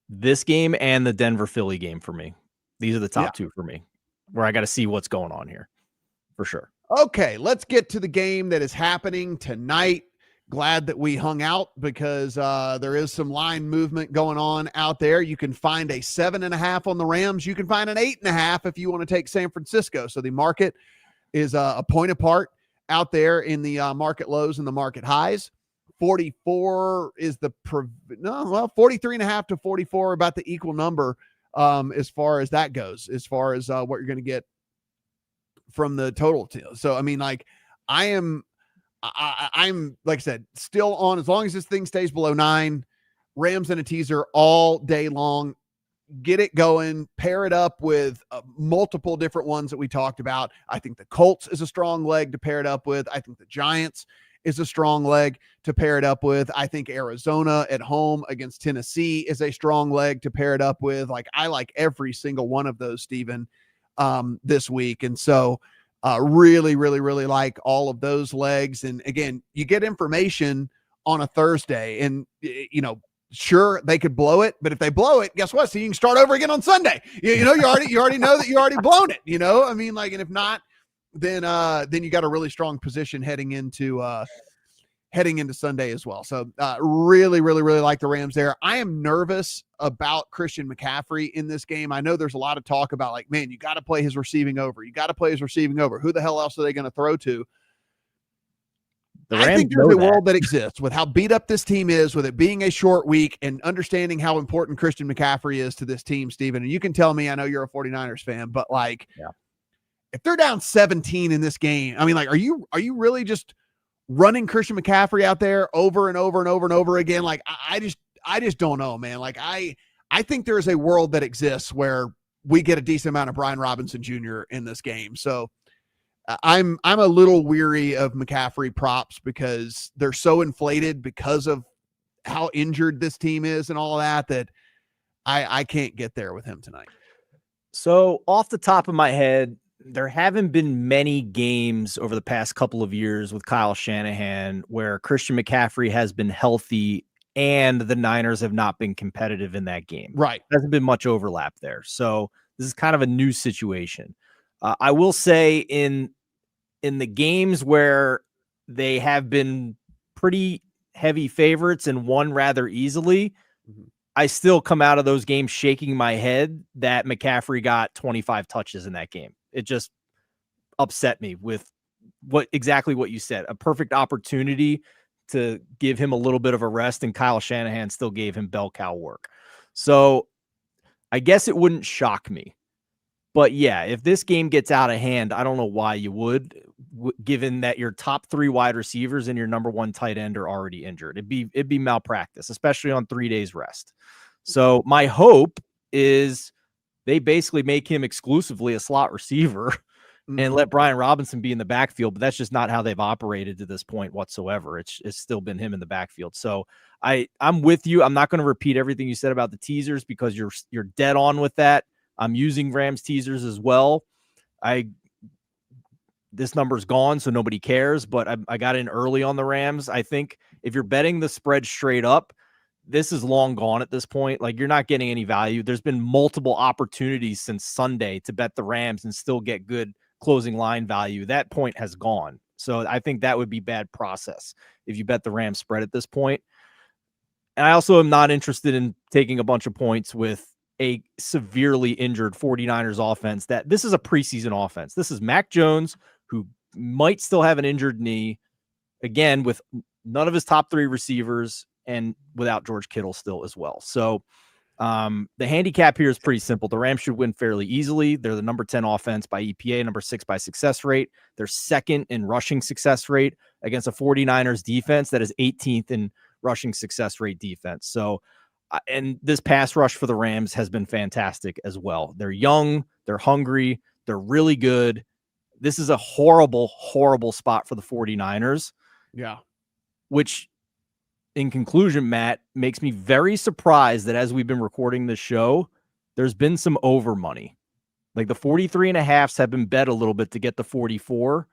S2: This game and the Denver Philly game for me. These are the top 2 for me, where I got to see what's going on here for sure.
S1: Okay, let's get to the game that is happening tonight. Glad that we hung out, because there is some line movement going on out there. You can find a 7.5 on the Rams. You can find an 8.5 if you want to take San Francisco. So the market is a point apart out there in the market lows and the market highs. 44 is 43.5 to 44, about the equal number as far as that goes, as far as what you're going to get from the total. So, I mean, like I'm like I said, still on, as long as this thing stays below 9, Rams and a teaser all day long. Get it going, pair it up with multiple different ones that we talked about. I think the Colts is a strong leg to pair it up with. I think the Giants is a strong leg to pair it up with. I think Arizona at home against Tennessee is a strong leg to pair it up with. Like, I like every single one of those, Steven, this week. And so really, really, really like all of those legs. And again, you get information on a Thursday, and sure, they could blow it, but if they blow it, guess what? So you can start over again on Sunday. You already know that you already blown it. I mean, like, and if not, then you got a really strong position heading into Sunday as well. So really, really, really like the Rams there. I am nervous about Christian McCaffrey in this game. I know there's a lot of talk about, like, man, you got to play his receiving over. You got to play his receiving over. Who the hell else are they going to throw to? I think there's a world that exists with how beat up this team is, with it being a short week, and understanding how important Christian McCaffrey is to this team, Steven. And you can tell me, I know you're a 49ers fan, but like, if they're down 17 in this game, I mean, like, are you really just running Christian McCaffrey out there over and over and over and over again? Like, I just don't know, man. Like, I think there is a world that exists where we get a decent amount of Brian Robinson Jr. in this game. So I'm a little weary of McCaffrey props because they're so inflated because of how injured this team is and all of that I can't get there with him tonight.
S2: So off the top of my head, there haven't been many games over the past couple of years with Kyle Shanahan where Christian McCaffrey has been healthy and the Niners have not been competitive in that game.
S1: Right.
S2: There hasn't been much overlap there. So this is kind of a new situation. I will say in the games where they have been pretty heavy favorites and won rather easily, I still come out of those games shaking my head that McCaffrey got 25 touches in that game. It just upset me with exactly what you said. A perfect opportunity to give him a little bit of a rest, and Kyle Shanahan still gave him bell cow work. So I guess it wouldn't shock me. But yeah, if this game gets out of hand, I don't know why you would, given that your top 3 wide receivers and your number 1 tight end are already injured. It'd be malpractice, especially on 3 days rest. So my hope is they basically make him exclusively a slot receiver and let Brian Robinson be in the backfield. But that's just not how they've operated to this point whatsoever. It's still been him in the backfield. So I'm with you. I'm not going to repeat everything you said about the teasers because you're dead on with that. I'm using Rams teasers as well. This number's gone, so nobody cares, but I got in early on the Rams. I think if you're betting the spread straight up, this is long gone at this point. Like, you're not getting any value. There's been multiple opportunities since Sunday to bet the Rams and still get good closing line value. That point has gone. So I think that would be bad process if you bet the Rams spread at this point. And I also am not interested in taking a bunch of points with a severely injured 49ers offense. That this is a preseason offense. This is Mac Jones, who might still have an injured knee, again, with none of his top 3 receivers and without George Kittle still as well. So the handicap here is pretty simple. The Rams should win fairly easily. They're the number 10 offense by EPA, number 6 by success rate. They're second in rushing success rate against a 49ers defense that is 18th in rushing success rate defense. So, and this pass rush for the Rams has been fantastic as well. They're young, they're hungry, they're really good. This is a horrible, horrible spot for the 49ers.
S1: Yeah. Which,
S2: in conclusion, Matt, makes me very surprised that as we've been recording this show, there's been some over money. Like the 43.5s have been bet a little bit to get the 44.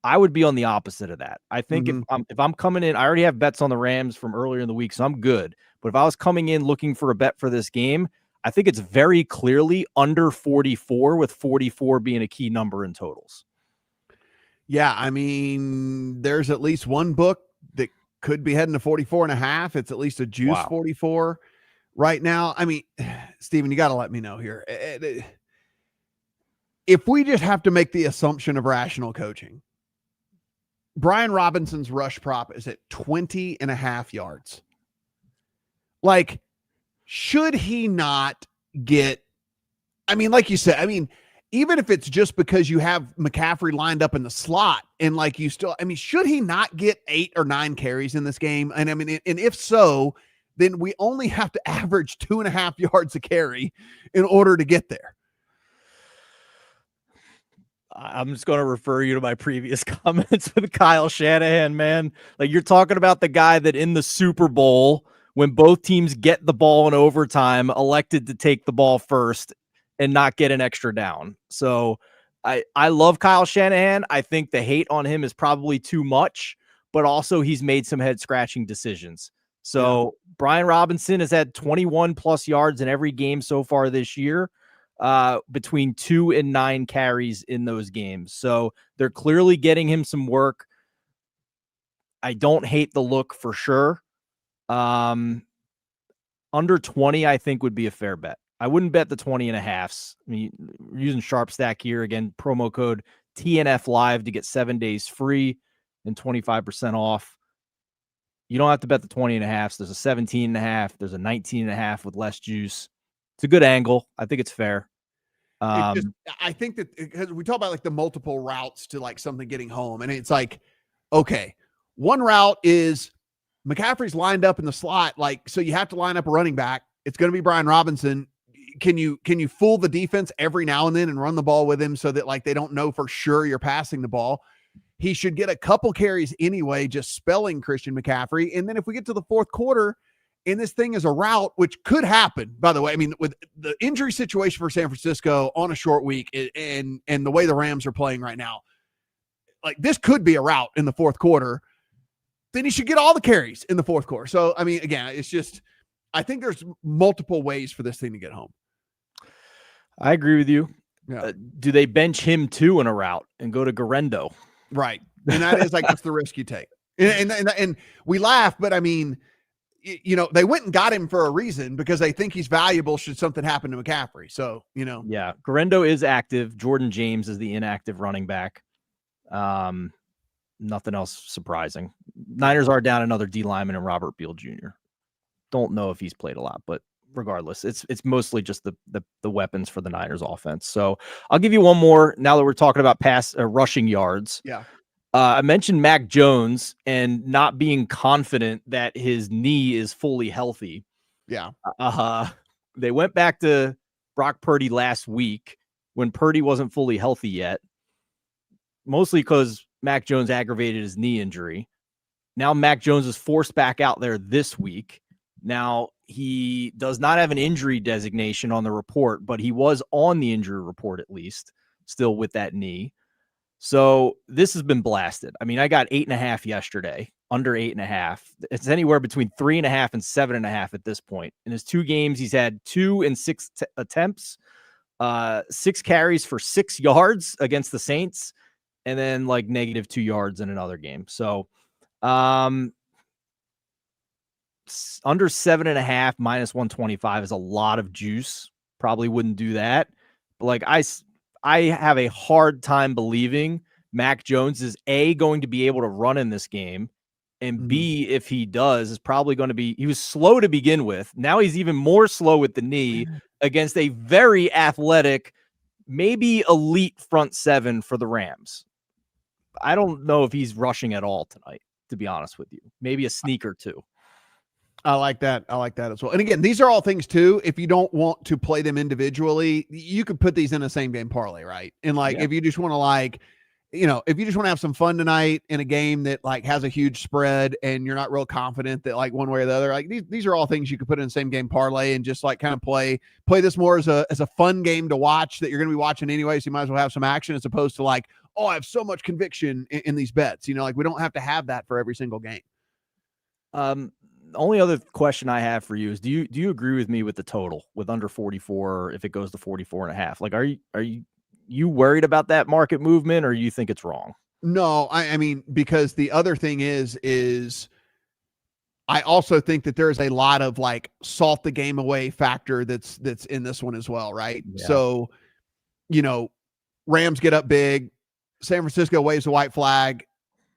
S2: I would be on the opposite of that. I think if I'm coming in, I already have bets on the Rams from earlier in the week, so I'm good. But if I was coming in looking for a bet for this game, I think it's very clearly under 44, with 44 being a key number in totals.
S1: Yeah, I mean, there's at least one book that could be heading to 44.5. It's at least a juice 44 right now. I mean, Steven, you got to let me know here. If we just have to make the assumption of rational coaching, Brian Robinson's rush prop is at 20.5 yards. Like, should he not get, I mean, like you said, I mean, even if it's just because you have McCaffrey lined up in the slot and like you still, I mean, should he not get 8 or 9 carries in this game? And I mean, and if so, then we only have to average 2.5 yards a carry in order to get there.
S2: I'm just going to refer you to my previous comments with Kyle Shanahan, man. Like, you're talking about the guy that in the Super Bowl, when both teams get the ball in overtime, elected to take the ball first and not get an extra down. So I love Kyle Shanahan. I think the hate on him is probably too much, but also he's made some head scratching decisions. So Brian Robinson has had 21 plus yards in every game so far this year, between 2 and 9 carries in those games. So they're clearly getting him some work. I don't hate the look for sure. Under 20, I think, would be a fair bet. I wouldn't bet the 20.5s. I mean, we're using SharpStack here. Again, promo code TNF Live to get 7 days free and 25% off. You don't have to bet the 20.5s. There's a 17.5. There's a 19.5 with less juice. It's a good angle. I think it's fair.
S1: I think that because we talk about like the multiple routes to like something getting home, and it's like, okay, one route is McCaffrey's lined up in the slot. Like, so you have to line up a running back. It's going to be Brian Robinson. can you fool the defense every now and then and run the ball with him so that like they don't know for sure you're passing the ball? He should get a couple carries anyway, just spelling Christian McCaffrey. And then if we get to the fourth quarter and this thing is a rout, which could happen, by the way, I mean, with the injury situation for San Francisco on a short week and the way the Rams are playing right now, like this could be a rout in the fourth quarter. Then he should get all the carries in the fourth quarter. So, I mean, again, it's just, I think there's multiple ways for this thing to get home.
S2: I agree with you.
S1: Yeah.
S2: Do they bench him too in a route and go to Garendo?
S1: Right. And that is like, that's the risk you take. And we laugh, but I mean, you know, they went and got him for a reason because they think he's valuable should something happen to McCaffrey. So, you know.
S2: Yeah. Garendo is active. Jordan James is the inactive running back. Nothing else surprising. Niners are down another D lineman and Robert Beal Jr. Don't know if he's played a lot, but regardless, it's mostly just the weapons for the Niners offense. So I'll give you one more now that we're talking about rushing yards.
S1: Yeah.
S2: I mentioned Mac Jones and not being confident that his knee is fully healthy.
S1: Yeah.
S2: They went back to Brock Purdy last week when Purdy wasn't fully healthy yet, mostly because Mac Jones aggravated his knee injury. Now Mac Jones is forced back out there this week. Now he does not have an injury designation on the report, but he was on the injury report at least, still with that knee. So this has been blasted. I mean, I got 8.5 yesterday, under 8.5. It's anywhere between 3.5 and 7.5 at this point. In his 2 games, he's had 2 and 6 attempts, 6 carries for 6 yards against the Saints, and then like -2 yards in another game. So under 7.5 -125 is a lot of juice. Probably wouldn't do that. But like I have a hard time believing Mac Jones is A, going to be able to run in this game, and B, if he does, is probably going to be, he was slow to begin with. Now he's even more slow with the knee against a very athletic, maybe elite front seven for the Rams. I don't know if he's rushing at all tonight, to be honest with you. Maybe a sneak or two.
S1: I like that. I like that as well. And again, these are all things too. If you don't want to play them individually, you could put these in a same game parlay, right? And like, if you just want to like, you know, if you just want to have some fun tonight in a game that like has a huge spread and you're not real confident that like one way or the other, like these are all things you could put in the same game parlay and just like kind of play this more as a fun game to watch that you're going to be watching anyway. So you might as well have some action as opposed to like, oh, I have so much conviction in these bets. You know, like we don't have to have that for every single game.
S2: The only other question I have for you is, do you agree with me with the total with under 44 if it goes to 44.5? Like, are you worried about that market movement, or you think it's wrong?
S1: No, I mean, because the other thing is I also think that there's a lot of like salt the game away factor that's in this one as well, right? Yeah. So, you know, Rams get up big, San Francisco waves a white flag,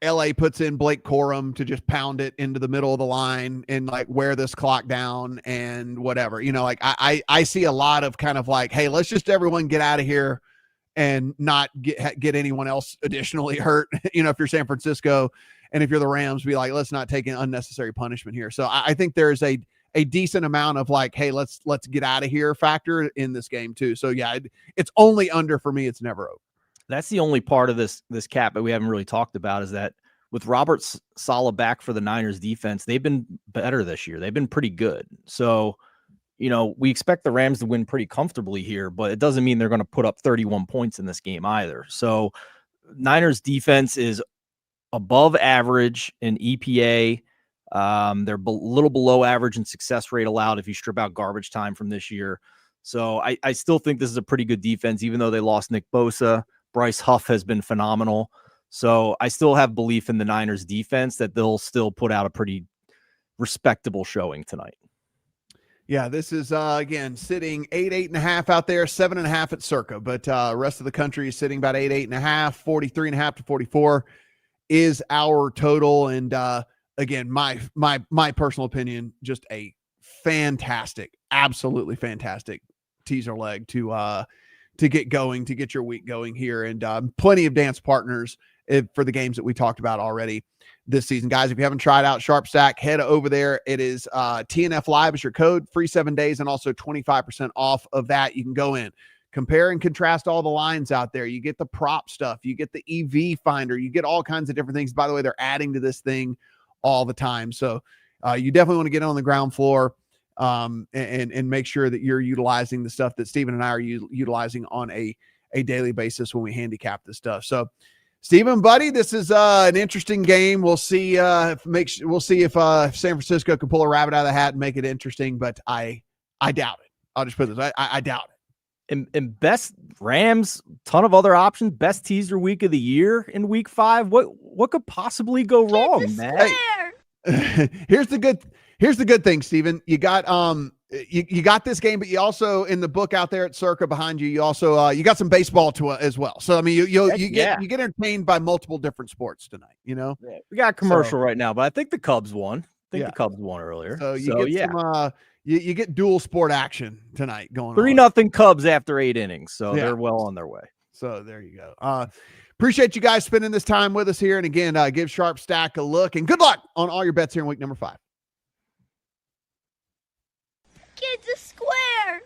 S1: LA puts in Blake Corum to just pound it into the middle of the line and like wear this clock down and whatever, you know, like I see a lot of kind of like, hey, let's just everyone get out of here and not get anyone else additionally hurt. You know, if you're San Francisco and if you're the Rams, be like, let's not take an unnecessary punishment here. So I think there's a decent amount of like, hey, let's get out of here factor in this game too. So yeah, it's only under for me. It's never over.
S2: That's the only part of this cap that we haven't really talked about, is that with Robert Saleh back for the Niners defense, they've been better this year. They've been pretty good. So, you know, we expect the Rams to win pretty comfortably here, but it doesn't mean they're going to put up 31 points in this game either. So Niners defense is above average in EPA. They're a little below average in success rate allowed if you strip out garbage time from this year. So I still think this is a pretty good defense, even though they lost Nick Bosa. Bryce Huff has been phenomenal. So I still have belief in the Niners defense that they'll still put out a pretty respectable showing tonight.
S1: Yeah, this is, again, sitting 8.5 out there, 7.5 at Circa, but rest of the country is sitting about 8.5, 43.5 to 44 is our total. And again, my personal opinion, just a fantastic, absolutely fantastic teaser leg to get going, to get your week going here. And plenty of dance partners for the games that we talked about already this season. Guys, if you haven't tried out SharpStack, head over there. It is TNF Live is your code, free 7 days, and also 25% off of that. You can go in, compare and contrast all the lines out there. You get the prop stuff. You get the EV finder. You get all kinds of different things. By the way, they're adding to this thing all the time. So you definitely want to get on the ground floor and make sure that you're utilizing the stuff that Steven and I are utilizing on a daily basis when we handicap this stuff. So Steven, buddy, this is an interesting game. We'll see. We'll see if San Francisco can pull a rabbit out of the hat and make it interesting. But I doubt it. I'll just put this. I doubt it.
S2: And best Rams, ton of other options. Best teaser week of the year in week 5. What could possibly go wrong, man?
S1: Hey, here's the good thing, Steven. You got you got this game, but you also, in the book out there at Circa behind you, you also you got some baseball as well. So I mean, you get entertained by multiple different sports tonight. You know,
S2: we got a commercial right now, but I think the Cubs won. The Cubs won earlier.
S1: So you get some you get dual sport action tonight going
S2: 3-0 Cubs after 8 innings. So they're well on their way.
S1: So there you go. Appreciate you guys spending this time with us here. And again, give SharpStack a look, and good luck on all your bets here in week number 5.
S3: Kids a square.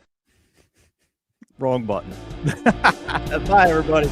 S2: Wrong button. Bye, everybody.